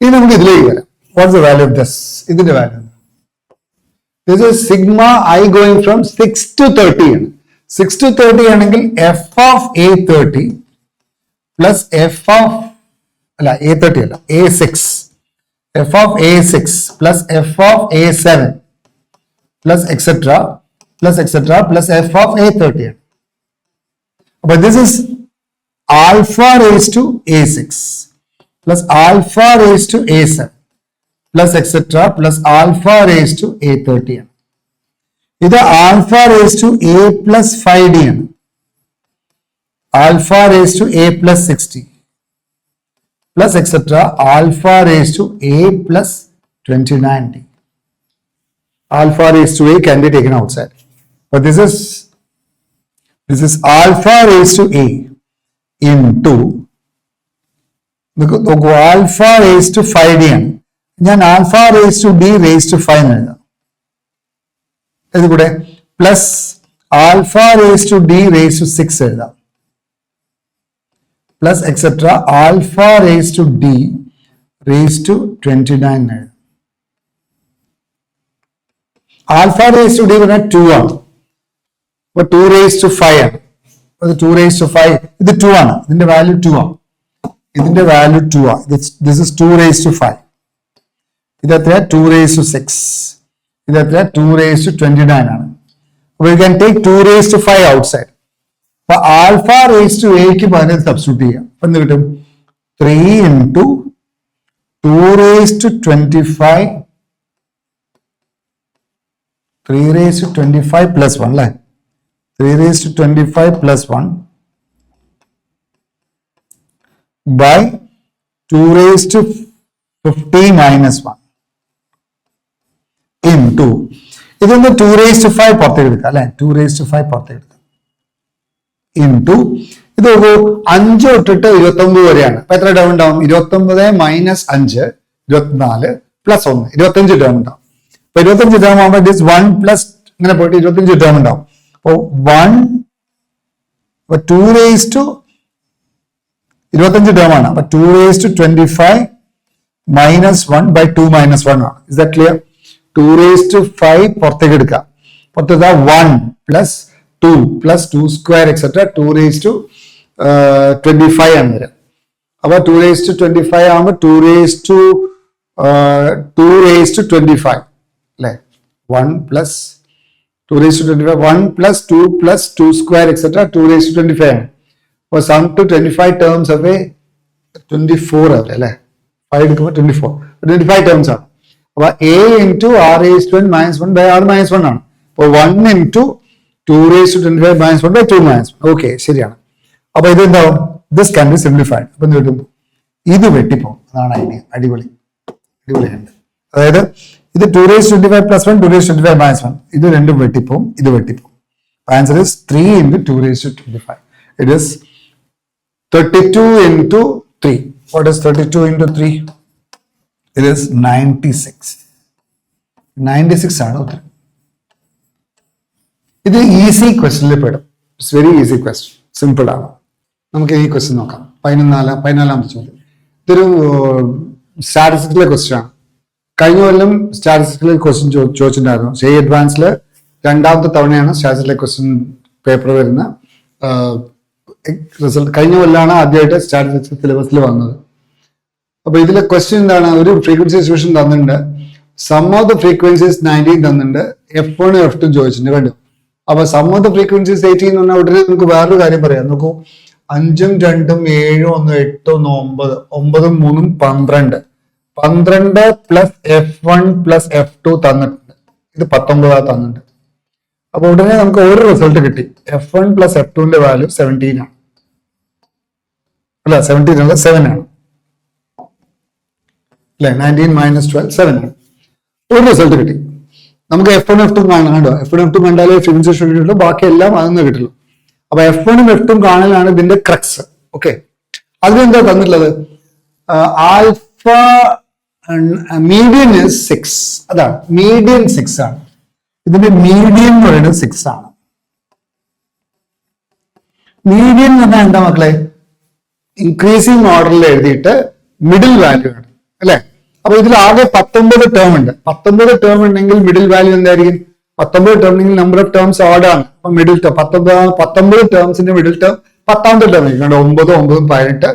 ഇനി നമുക്ക് ഇതിലേക്ക് വരാം. What's the value of this? ഇതിന്റെ value this is sigma I going from 6 to 30 ആണ്. 6 to 30 ആണെങ്കിൽ f of A30 plus f of A30 അല്ല A6 f of A6 plus f of A7 plus etc plus f of A30. But this is alpha raised to A6 plus alpha raised to A7 plus etc plus alpha raised to A30. ഇത് alpha raised to A plus 5D ആണ്. Alpha raised to A plus 60 plus etc. alpha raised to A plus 29D. Alpha raised to A can be taken outside. But this is alpha raised to A into alpha raised to 5D ആണ്. ഞാൻ alpha raised to D raised to 5 എഴുതാം. ഇത് കൂടെ plus alpha raised to D raised to 6 എഴുതാം. plus etc. alpha raised to d raised to 29. Alpha raised to d is 2 ആണ്. അപ്പോൾ 2 raised to 5 ആണ്. അത് 2 raised to 5 ഇത് 2 ആണ്. ഇതിന്റെ വാല്യൂ 2 ആണ്. ഇതിന്റെ വാല്യൂ 2 ആണ്. This is 2 raised to 5. ഇത് എത്ര? 2 raised to 6. ഇത് എത്ര? 2 raised to 29 ആണ്. അപ്പോൾ you can take 2 raised to 5 outside. അപ്പോൾ ആൽഫ raised to a ക്ക് പകരം സബ്സ്റ്റിറ്റ്യൂട്ട് ചെയ്യാം. അപ്പോൾ എന്ത് കിട്ടും? 3 into 2 raised to 25 3 raised to 25 plus 1 അല്ലേ? 3 raised to 25 plus 1 by 2 raised to 50 minus 1 into ഇതൊന്ന് 2 raised to 5 പുറത്തേക്ക് എടുക്കാം അല്ലെ? 2 raised to 5 പുറത്തേക്ക് എടുക്കാം into ഇത് 5 തൊട്ടിട്ട് 29 വരെയാണ്. അപ്പൊ എത്ര ടേം ഉണ്ടാവും? 29 മൈനസ് 5 24 പ്ലസ് 1 25 ടേം ഉണ്ടാവും. അപ്പൊ 25 ടേം ആകുമ്പോൾ ഇറ്റ് ഇസ് 1 പ്ലസ് ഇങ്ങനെ പോയിട്ട് 25 ടേം ഉണ്ടാവും. അപ്പോൾ 2 raised to 25 ടേം ആണ്. അപ്പൊ 2 raised to 25 minus 1 by 2 minus 1 ആണ്. Is that clear? 2 raised to 5 പുറത്തേക്ക് എടുക്കാം. പുറത്തേക്ക് 1 plus 2 plus 2 square etcetera 2 raised to 25 ആണ് വരിക. അപ്പൊ 2 raised to 25 ആകുമ്പോൾ 2 raised to 25 അല്ലെ? 1 plus 2 raised to 25 1 plus 2 plus 2 square etc. 2 raised to 25 ആണ്. അപ്പോൾ sum to 25 terms away 24 ആവില്ല അല്ലെ? 5 എടുക്കുമ്പോൾ 25 terms ആണ്. അപ്പോൾ a into r raised to n minus 1 by r minus 1 ആണ്. അപ്പോൾ 1 into 2 raised to 25 minus 1 by 2 minus 1. Okay, ശരിയാണ്. അപ്പൊ ഇത് എന്താവും? This can be simplified. അപ്പൊ എന്ത് കിട്ടും? ഇത് വെട്ടിപ്പോകും. അതാണ് ഐഡിയ. അടിപൊളിയുണ്ട്. അതായത് ഇത് 2 raised to 25 plus 1 2 raised to 25 minus 1 ഇത് രണ്ടും വെട്ടിപ്പോവും, ഇത് വെട്ടിപ്പോവും. Answer is 3 into 2 raised to 25. It is 32 into 3. What is 32 into 3? It is 96. 96 ആണ് ഉത്തരം. ഇത് ഈസി ക്വസ്റ്റ്യനിൽ പെടും. It's very easy question, simple ആണ്. നമുക്ക് ഈ ക്വസ്റ്റ്യൻ നോക്കാം. 14-ാമത്തെ ചോദ്യം. ഇതൊരു സ്റ്റാറ്റിസ്റ്റിക്സിലെ ക്വസ്റ്റ്യൻ ആണ്. കഴിഞ്ഞ കൊല്ലം സ്റ്റാറ്റിസ്റ്റിക്കൽ ക്വസ്റ്റ്യൻ ചോദിച്ചിട്ടുണ്ടായിരുന്നു. JEE അഡ്വാൻസിൽ രണ്ടാമത്തെ തവണയാണ് സ്റ്റാറ്റിസ്റ്റിക്കൽ ക്വസ്റ്റ്യൻ പേപ്പർ വരുന്ന റിസൾട്ട്. കഴിഞ്ഞ കൊല്ലാണ് ആദ്യമായിട്ട് സ്റ്റാറ്റിസ്റ്റിക്സ് സിലബസിൽ വന്നത്. അപ്പൊ ഇതിലെ ക്വസ്റ്റ്യൻ എന്താണ്? ഒരു ഫ്രീക്വൻസി ഡിസ്ട്രിബ്യൂഷൻ തന്നിട്ടുണ്ട്. സം ഓഫ് ദ ഫ്രീക്വൻസീസ് 19 തന്നിട്ടുണ്ട്. F1 F2 ചോദിച്ചിട്ടുണ്ട്. കണ്ടു? അപ്പൊ സം ഓഫ് ദ ഫ്രീക്വൻസീസ് 18 എന്ന് പറഞ്ഞാൽ ഉടനെ നമുക്ക് വേറൊരു കാര്യം പറയാം. നോക്കൂ, 5 2 7 1 8 9 9 3 12 12 പ്ലസ് F1 പ്ലസ് F2 തന്നിട്ടുണ്ട്. ഇത് 19 തന്നിട്ടുണ്ട്. അപ്പൊ ഉടനെ നമുക്ക് ഒരു റിസൾട്ട് കിട്ടി. F1 പ്ലസ് F2ന്റെ വാല്യൂ 17 ആണ്. അല്ല, 17 അല്ല, 7 ആണ് അല്ലെ? 19 മൈനസ് 12 7 ആണ്. ഒരു റിസൾട്ട് കിട്ടി. നമുക്ക് F1 F2 കാണണം. കണ്ടോ? F1 F2 കണ്ടാലേ ഫ്രീക്വൻസി കിട്ടുള്ളൂ, ബാക്കി എല്ലാം അതിൽ കിട്ടുള്ളൂ. അപ്പൊ F1 F2 കാണലാണ് ഇതിന്റെ ക്രക്സ്. ഓക്കെ, അതിലെന്താ തന്നിട്ടുള്ളത്? Alpha median 6. അതാണ് മീഡിയൻ 6 ആണ്. ഇതിന്റെ മീഡിയൻ എന്ന് പറയുന്നത് 6 ആണ്. മീഡിയൻ എന്ന് പറഞ്ഞാൽ എന്താ മക്കളെ? ഇൻക്രീസിങ് ഓർഡറിൽ എഴുതിയിട്ട് മിഡിൽ വാല്യൂ ആണ് അല്ലെ? അപ്പൊ ഇതിൽ ആകെ 19 ടേം ഉണ്ട്. 19 ടേം ഉണ്ടെങ്കിൽ മിഡിൽ വാല്യൂ എന്തായിരിക്കും? 19 ടേം ഉണ്ടെങ്കിൽ നമ്പർ ഓഫ് ടേംസ് ഓഡ് ആണ്. അപ്പൊ മിഡിൽ ടേം 19 ടേംസിന്റെ മിഡിൽ ടേം 10ാമത്തെ ടേം ആയിരിക്കും. 9 9 18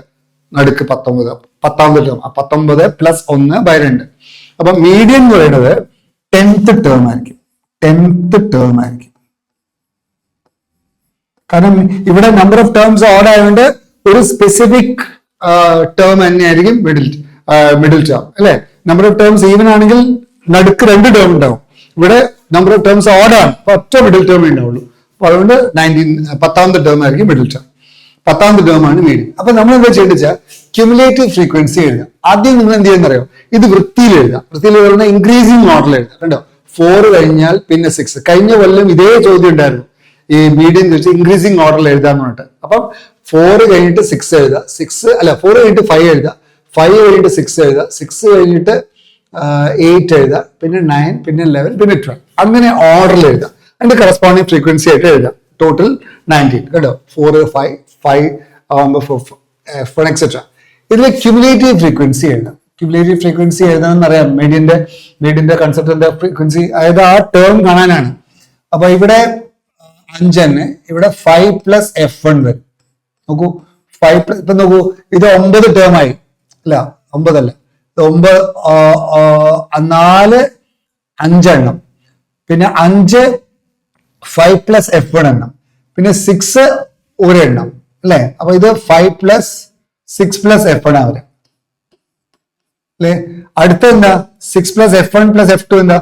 നടുക്ക് 19 10ാമത്തെ ടേം. 19 plus 1 by 2. അപ്പൊ മീഡിയൻ എന്ന് പറയുന്നത് 10th ടേം ആയിരിക്കും. 10th ടേം ആയിരിക്കും. കാരണം ഇവിടെ നമ്പർ ഓഫ് ടേംസ് ഓഡ് ആയതുകൊണ്ട് ഒരു സ്പെസിഫിക് ടേം തന്നെയായിരിക്കും മിഡിൽ ടേം അല്ലെ? നമ്പർ ഓഫ് ടേംസ് ഈവൻ ആണെങ്കിൽ നടുക്ക് 2 ടേം ഉണ്ടാവും. ഇവിടെ നമ്പർ ഓഫ് ടേംസ് ഓഡ് ആണ്. അപ്പൊ ഒറ്റ മിഡിൽ ടേം ഉണ്ടാവുള്ളൂ. അപ്പൊ അതുകൊണ്ട് 10ാമത്തെ ടേം ആയിരിക്കും മിഡിൽ ടേം. 10ാമത്തെ ടേം ആണ് മീഡിയൻ. അപ്പൊ നമ്മൾ എന്താ ചെയ്യേണ്ടത് വെച്ചാൽ ക്യുമുലേറ്റീവ് ഫ്രീക്വൻസി എഴുതാം. ആദ്യം നിങ്ങൾ എന്ത് ചെയ്യുന്നറിയോ? ഇത് വൃത്തിയിൽ എഴുതാം. വൃത്തിയിൽ എഴുതുന്ന ഇൻക്രീസിംഗ് ഓർഡറിൽ എഴുതാം. കണ്ടോ? 4 കഴിഞ്ഞാൽ പിന്നെ 6. കഴിഞ്ഞ കൊല്ലം ഇതേ ചോദ്യം ഉണ്ടായിരുന്നു. ഈ മീഡിയൻ വെച്ച് ഇൻക്രീസിംഗ് ഓർഡറിൽ എഴുതാന്ന് പറഞ്ഞിട്ട്. അപ്പം 4 കഴിഞ്ഞിട്ട് 6 എഴുതുക. 4 കഴിഞ്ഞിട്ട് 5 എഴുതുക. 5 കഴിഞ്ഞിട്ട് 6 എഴുതുക. 6 കഴിഞ്ഞിട്ട് 8 എഴുതുക. പിന്നെ 9, പിന്നെ 11, പിന്നെ 12. അങ്ങനെ ഓർഡറിൽ എഴുതുക. അതിന്റെ കറസ്പോണ്ടിങ് ഫ്രീക്വൻസി ആയിട്ട് എഴുതുക. ടോട്ടൽ 19. കേട്ടോ? 4 5 5 ആകുമ്പോൾ F1 etc. ഇതിലെ ക്യുമുലേറ്റീവ് ഫ്രീക്വൻസി എഴുതാം. ക്യുമുലേറ്റീവ് ഫ്രീക്വൻസി എഴുതാമെന്ന് അറിയാം. മീഡിയന്റെ കൺസെപ്റ്റ് എന്താ? ഫ്രീക്വൻസി, അതായത് ആ ടേം കാണാനാണ്. അപ്പൊ ഇവിടെ 5 ഇവിടെ 5 പ്ലസ് F1 വരും. നോക്കൂ, 5 ഇപ്പൊ നോക്കൂ, ഇത് 9 ടേം ആയി. അല്ല 9 അല്ല, 9 4 5 എണ്ണം, പിന്നെ 5 5 പ്ലസ് F1 എണ്ണം, പിന്നെ 6 ഒരു എണ്ണം അല്ലെ. അപ്പൊ ഇത് 5 പ്ലസ് 6 പ്ലസ് F1 ആവരെ അല്ലെ. അടുത്ത എന്താ? 6 പ്ലസ് F1 പ്ലസ് F2 എന്താ?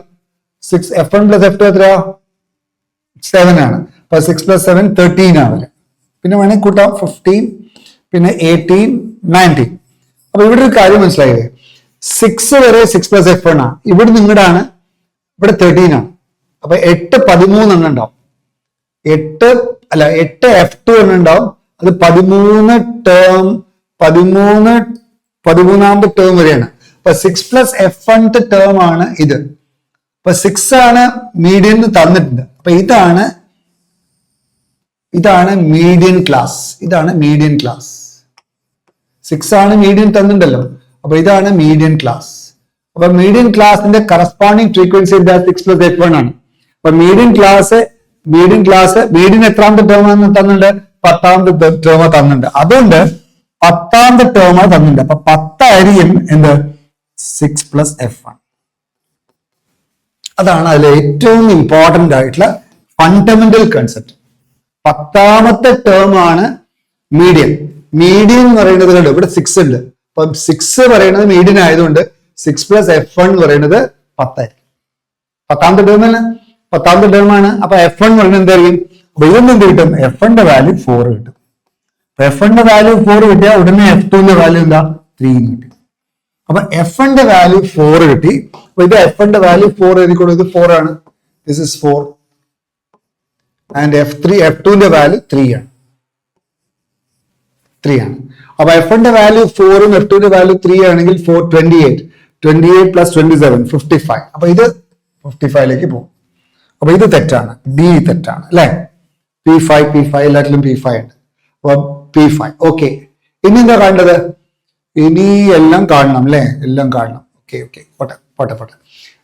6 F1 പ്ലസ് F2 എത്രയാ? 7 ആണ്. അപ്പൊ 6 പ്ലസ് 7 13 ആവരെ. പിന്നെ വേണമെങ്കിൽ കൂട്ടാം 15, പിന്നെ 18, 19. അപ്പൊ ഇവിടെ ഒരു കാര്യം മനസ്സിലായില്ലേ? 6 വരെ 6 പ്ലസ് F1 ആണ്. ഇവിടെ നിങ്ങളുടെ ആണ്, ഇവിടെ 13 ആണ്. അപ്പൊ 8 13 എണ്ണം ഉണ്ടാവും. 8 F2 എണ്ണം ഉണ്ടാവും. അത് 13 ടേം, 13ാമത്തെ ടേം വരെയാണ്. അപ്പൊ 6 പ്ലസ് F1 ടേം ആണ് ഇത്. അപ്പൊ 6 ആണ് മീഡിയൻ തന്നിട്ടുണ്ട്. അപ്പൊ ഇതാണ് മീഡിയൻ ക്ലാസ്. ഇതാണ് മീഡിയൻ ക്ലാസ്. 6 ആണ് മീഡിയൻ തന്നിട്ടുണ്ടല്ലോ. അപ്പൊ ഇതാണ് മീഡിയൻ ക്ലാസ്. അപ്പൊ മീഡിയൻ ക്ലാസിന്റെ കറസ്പോണ്ടിങ് ഫ്രീക്വൻസി എന്താ? 6 പ്ലസ് F1 ആണ്. അപ്പൊ മീഡിയൻ എത്രാമത്തെ ടേം തന്നിട്ടുണ്ട്? 10ാമത്തെ ടേം തന്നിട്ടുണ്ട്. അതുകൊണ്ട് 10ാമത്തെ ടേം തന്നിട്ടുണ്ട്. അപ്പൊ 10 ആയിരിക്കും എന്ത്? 6 പ്ലസ് F1. അതാണ് അതിലെ ഏറ്റവും ഇമ്പോർട്ടന്റ് ആയിട്ടുള്ള ഫണ്ടമെന്റൽ കൺസെപ്റ്റ്. 10ാമത്തെ ടേം ആണ് മീഡിയൻ. മീഡിയൻ എന്ന് പറയുന്നത് കണ്ടോ, ഇവിടെ 6 ഉണ്ട്. അപ്പൊ 6 പറയുന്നത് മീഡിയൻ ആയതുകൊണ്ട് 6 പ്ലസ് F1 എന്ന് പറയുന്നത് 10 ആയിരിക്കും. 10ാമത്തെ ടേം അല്ല, 10ാമത്തെ ടേം ആണ്. അപ്പൊ F1 പറയുന്നത് എന്തായിരിക്കും? അപ്പൊ ഇതൊന്നും എന്ത് കിട്ടും? F1 വാല്യൂ 4 കിട്ടും. F1 വാല്യൂ 4 കിട്ടിയാൽ ഉടനെ F2 വാല്യൂ എന്താ? 3 കിട്ടി. അപ്പൊ F1 വാല്യൂ 4 കിട്ടി. അപ്പൊ ഇത് F1 വാല്യൂ 4 എഴുതിക്കോളൂ. ഇത് 4 ആണ്. This is 4. And F2 value 3 ആണ്. 3 ആണ്. അപ്പൊ F1 വാല്യൂ 4ഉം F2 വാല്യൂ 3 ആണെങ്കിൽ 4 28 പ്ലസ് 27 55. അപ്പൊ ഇത് 55ലേക്ക് പോകും. അപ്പൊ ഇത് തെറ്റാണ്. ഡി തെറ്റാണ് അല്ലെ. P5 എല്ലാത്തിലും P5 ഉണ്ട്. അപ്പൊ P5 ഓക്കെ. ഇനി എന്താ കാണേണ്ടത്? ഇനി എല്ലാം കാണണം അല്ലെ. എല്ലാം കാണണം. ഓക്കെ പോട്ടെ.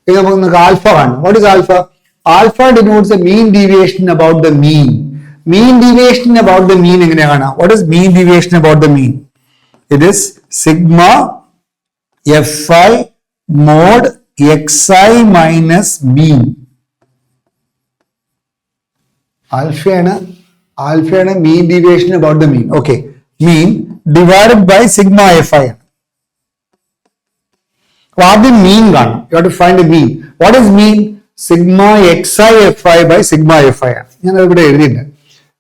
ഇനി നമുക്ക് ആൽഫ കാണണം. What is alpha? Alpha denotes the mean deviation about the mean. Mean deviation about the mean എങ്ങനെയാ കാണാം? What is mean deviation about the mean? It is sigma Fi mod xi minus mean. ആൽഫയാണ് mean deviation about the mean. Okay, mean divided by sigma Fi ആണ്. അപ്പൊ ആദ്യം mean കാണണം. You have to find the mean. What is mean? Sigma xi Fi by sigma Fi ആണ്. ഞാൻ ഇവിടെ എഴുതിയിട്ടുണ്ട്.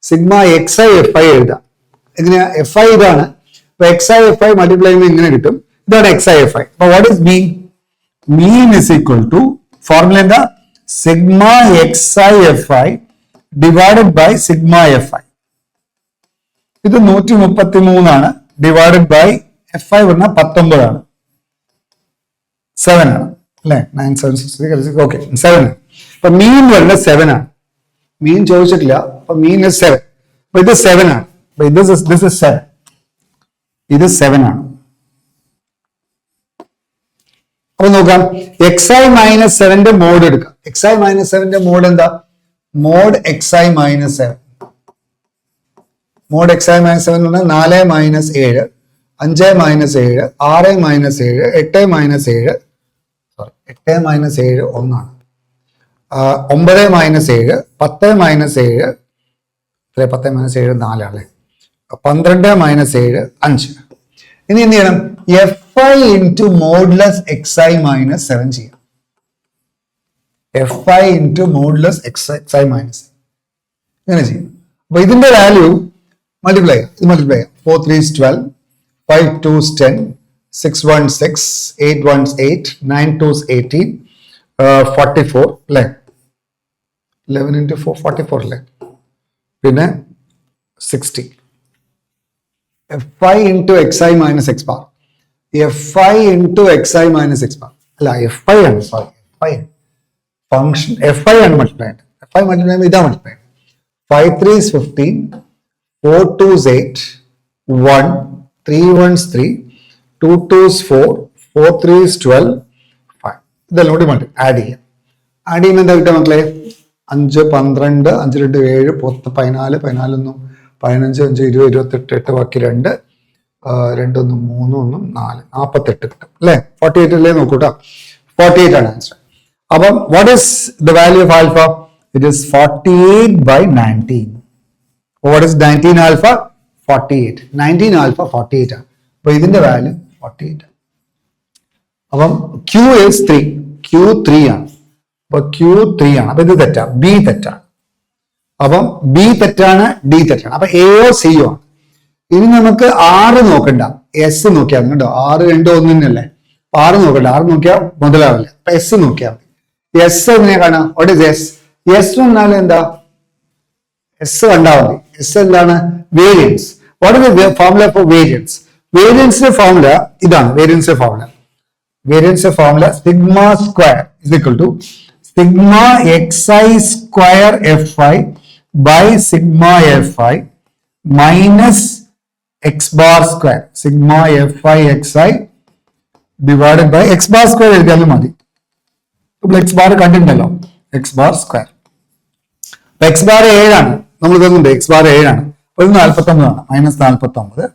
Sigma xi Fi എഴുതാം. എങ്ങനെയാ? Fi ഇതാണ്. അപ്പൊ xi Fi മൾട്ടിപ്ലൈ ചെയ്യുമ്പോൾ ഇങ്ങനെ കിട്ടും. ഇതാണ് xi Fi. അപ്പൊ what is mean? Mean is equal to, formula എന്താ? Sigma xi Fi divided by sigma Fi. ഇത് 133 ആണ്. ഡിവൈഡഡ് ബൈ Fi പറഞ്ഞാൽ 19 ആണ്. 7 ആണ് അല്ലെ. 9 7 6 ഓക്കെ 7 ആണ്. അപ്പൊ മീൻ വരുന്നത് 7 ആണ്. മീൻ ചോദിച്ചിട്ടില്ല. അപ്പൊ മീൻ 7. അപ്പൊ ഇത് 7 ആണ്. അപ്പൊ this is 7. ഇത് 7 ആണ്. അപ്പൊ നോക്കാം, xi മൈനസ് 7ന്റെ മോഡ് എടുക്കാം. xi മൈനസ് 7ന്റെ മോഡ് എന്താ? Mod xi minus 7. Mod xi minus 7 എന്ന് പറഞ്ഞാൽ 4 minus 7, 5 minus 7, 6 minus 7, 8 minus 7, 8 minus 7 1 ആണ്. 9 മൈനസ് 7, 10 മൈനസ് 7, 10 മൈനസ് 7 4 അല്ലേ. 12 മൈനസ് 7 5. ഇനി എന്ത് ചെയ്യണം? Fi into modulus xi minus 7 ചെയ്യാം. Fi into modulus xi minus ഇങ്ങനെ ചെയ്യും. അപ്പൊ ഇതിന്റെ വാല്യൂ മൾട്ടിപ്ലൈ ചെയ്യാം. 4 3 12, 5 2 10, 6 1 6, 8 1 8, 9 2 18, 44 അല്ലേ. 11 into 4 44 അല്ലേ. പിന്നെ 60. Fi into xi minus x bar. Fi into xi minus x bar. അല്ല Fi ആണ്. സോറി Fi ഫംഗ്ഷൻ Fi ആണ് മൾട്ടിപ്ലൈ. Fi മൾട്ടിപ്ലൈ ഇതാ multiply. 5 3 is 15, 4 2 is 8, 1 3 1s 3, 2 2s 4, 4 3s 12, 5. ഇതെല്ലാം കൂടി മതി ആഡ് ചെയ്യാം. ആഡ് ചെയ്യുമ്പോൾ എന്താ കിട്ടുക മക്കളെ? 5 12 5 2 7 10 14 14 1 15 5 20 28 8 ബാക്കി 2 2 1 3 1 4 48 കിട്ടും അല്ലേ? 48 അല്ലേ നോക്കൂട്ടോ. 48 ആണ് ആൻസർ. അപ്പം what is the value of alpha? It is 48 by 19. What is 19 alpha? 48. 19 alpha 48 ആണ്. അപ്പൊ ഇതിന്റെ വാല്യൂ 48. അപ്പം Q is 3. Q 3 ആണ്. അപ്പൊ Q 3 ആണ്. അപ്പൊ ഇത് തെറ്റാണ്. B തെറ്റാണ്. അപ്പം B തെറ്റാണ്, D തെറ്റാണ്. അപ്പൊ എയോ സിയോ ആണ്. ഇനി നമുക്ക് 6 നോക്കണ്ട, എസ് നോക്കിയാൽ മതി കേട്ടോ. 6 2 1 തന്നെയല്ലേ. 6 നോക്കണ്ട, 6 നോക്കിയാൽ മുതലാവില്ല. അപ്പൊ എസ് നോക്കിയാൽ മതി. എസ് എങ്ങനെ കാണാം? What is S? എസ് എന്നാൽ എന്താ? എസ് കണ്ടാൽ മതി. എസ് എന്താണ്? Variance. What is the formula for variance? വേരിയൻസിന്റെ ഫോർമുല ഇതാണ്. വേരിയൻസിന്റെ formula sigma square is equal to sigma xi square fi by sigma fi minus x bar square. Sigma fi xi divided by x bar square എഴുതിയാലും മതി. ഇപ്പോൾ x bar കണ്ടിട്ടുണ്ടല്ലോ, x bar square. അപ്പൊ x bar 7 ആണ്. നമ്മൾ ഇതൊന്നുണ്ട്, x bar 7 ആണ്. അപ്പോൾ ഇത് 49 ആണ്, -49.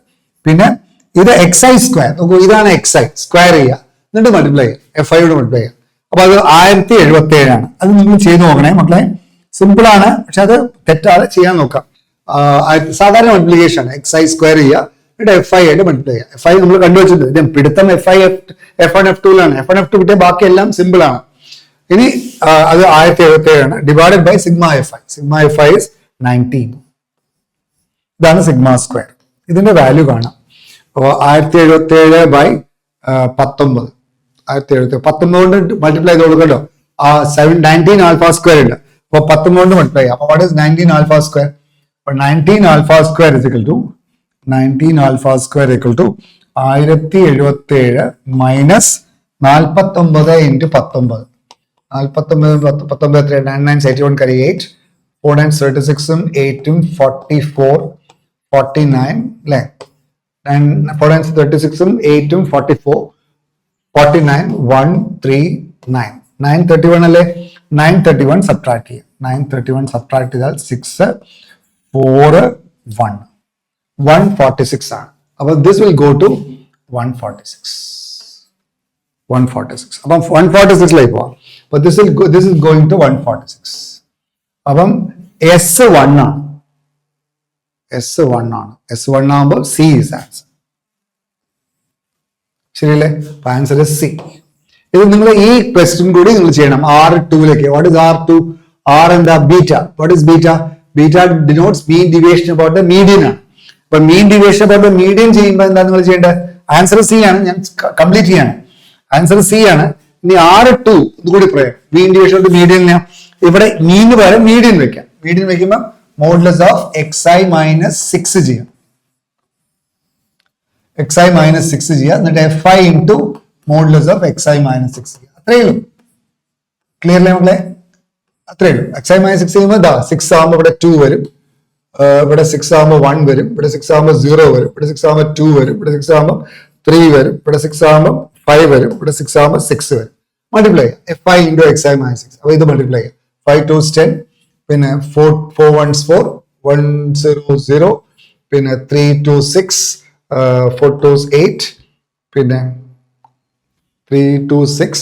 പിന്നെ ഇത് xi സ്ക്വയർ നോക്കൂ, ഇതാണ് xi സ്ക്വയർ ചെയ്യുക, എന്നിട്ട് മൾട്ടിപ്ലൈ ചെയ്യുക, fi യോട് മൾട്ടിപ്ലൈ ചെയ്യുക. അപ്പൊ അത് 1077 ആണ്. അത് നിങ്ങൾ ചെയ്ത് നോക്കണേ മക്കളെ. സിമ്പിൾ ആണ്, പക്ഷെ അത് തെറ്റാതെ ചെയ്യാൻ നോക്കാം. സാധാരണ മൾട്ടിപ്ലിക്കേഷൻ ആണ്. xi സ്ക്വയർ ചെയ്യുക, എന്നിട്ട് fi ആയിട്ട് മൾട്ടിപ്ലൈ ചെയ്യുക. fi നമ്മൾ കണ്ടുവച്ചിട്ടുണ്ട്. പിടുത്തം fi f1 f2 ലാണ്. f1 f2 കിട്ടിയ ബാക്കി എല്ലാം സിമ്പിൾ ആണ്. ഇനി അത് 1077 ആണ്. Divided by sigma fi. Sigma fi is 19. ഇതാണ് സിഗ്മ സ്ക്വയർ. ഇതിന്റെ വാല്യൂ കാണാം. അപ്പോൾ 1077 ബൈ 19. 1077 കൊണ്ട് മൾട്ടിപ്ലൈ ചെയ്ത് കൊടുക്കല്ലോ. 19 ആൽഫ സ്ക്വയർ ഉണ്ട്. അപ്പോൾ 19 കൊണ്ട് മൾട്ടിപ്ലൈ ചെയ്യാം. അപ്പോൾ വാട്ട് ഇസ് 19 ആൽഫ സ്ക്വയർ? അപ്പോൾ 19 alpha square is equal to 1077 minus 49 into 19. 49 19 9 9 81 carry 8 4 9 36 8 44 49 അല്ലേ? 4 9 36 8 44 49 139 931 അല്ലേ? 931 സബ്ട്രാക്ട് ചെയ്യാം. 931 സബ്ട്രാക്ട് ചെയ്താൽ 6 4 1 146 ആണ്. അപ്പൊ ദിസ് വിൽ ഗോ ടു 146. അപ്പം 146ലേക്ക് പോവാം. അപ്പൊ ദിസ് ഇസ് ഗോയിങ് ടു 146. അപ്പം S1 ആണ്. S1 ആകുമ്പോൾ C is ആൻസർ. ശരിയല്ലേ? അപ്പൊ ആൻസർ ഇസ് C. ഇത് നിങ്ങൾ ഈ ക്വസ്റ്റ്യൻ കൂടി നിങ്ങൾ ചെയ്യണം. R2ലേക്ക്. What is R2? R എന്താ? Beta. What is beta? Beta denotes mean deviation about the median ആണ്. അപ്പൊ mean deviation about the median ചെയ്യുമ്പോൾ എന്താ നിങ്ങൾ ചെയ്യേണ്ടത്? ആൻസർ C ആണ്. ഞാൻ കംപ്ലീറ്റ് ചെയ്യാണ്. ആൻസർ C ആണ്. ഇനി R2 ഇതുകൂടി പറയാം. Mean deviation of the median. ഇവിടെ മീൻ പകരം മീഡിയൻ വെക്കാം. മീഡിയൻ വെക്കുമ്പോൾ മോഡുലസ് ഓഫ് xi മൈനസ് 6 ചെയ്യാം. xi മൈനസ് 6 ചെയ്യാം. എന്നിട്ട് fi into modulus of xi minus 6 ചെയ്യാം. അത്രയേ ഉള്ളൂ. ക്ലിയർലേ മക്കളെ? അത്രയേ ഉള്ളൂ. xi മൈനസ് 6 ചെയ്യുമ്പോൾ 6 ആകുമ്പോൾ ഇവിടെ 2 വരും, ഇവിടെ 6 ആകുമ്പോൾ 1 വരും, ഇവിടെ 6 ആകുമ്പോൾ 0 വരും, ഇവിടെ 6 ആകുമ്പോൾ 2 വരും, ഇവിടെ 6 ആകുമ്പോൾ 3 വരും, ഇവിടെ 6 ആകുമ്പോൾ 5 വരും, ഇവിടെ 6 ആകുമ്പോൾ 6 വരും. മൾട്ടിപ്ലൈ ചെയ്യാം. fi into xi minus 6. അപ്പൊ ഇത് മൾട്ടിപ്ലൈ ചെയ്യാം. 5 2s 10, പിന്നെ 4 1s 4 1 0 0, പിന്നെ 3 2 6, 4 2s 8, പിന്നെ 3 2 6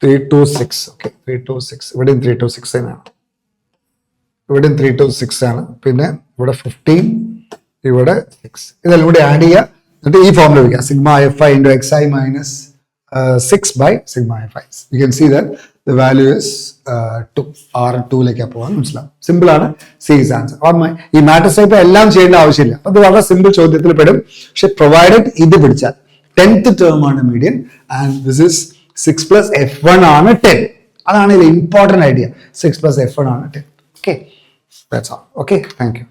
3 2 6. ഓക്കെ, 3 2 6. ഇവിടെയും 3 2 6 തന്നെയാണ്. ഇവിടെയും 3 2 6 ആണ്. പിന്നെ ഇവിടെ 15, ഇവിടെ 6. ഇതെല്ലാം കൂടി ആഡ് ചെയ്യുക. എന്നിട്ട് ഈ ഫോമിൽ വയ്ക്കുക. Sigma fi into xi minus 6 by sigma fi. You can see that the value is 2. R2ലേക്ക് പോകാൻ മനസ്സിലാവും. സിമ്പിൾ ആണ്. C is answer. ഈ മാട്രിക്സ് ടൈപ്പ് എല്ലാം ചെയ്യേണ്ട ആവശ്യമില്ല. അത് വളരെ സിമ്പിൾ ചോദ്യത്തിൽ പെടും. പക്ഷെ പ്രൊവൈഡഡ് ഇത് പിടിച്ചാൽ 10th ടേം ആണ് median and this is 6 plus f1 ആണ് 10. അതാണ് ഇതിൽ ഇമ്പോർട്ടന്റ് ഐഡിയ. 6 plus f1 ആണ് 10. Okay, that's all. Okay, thank U.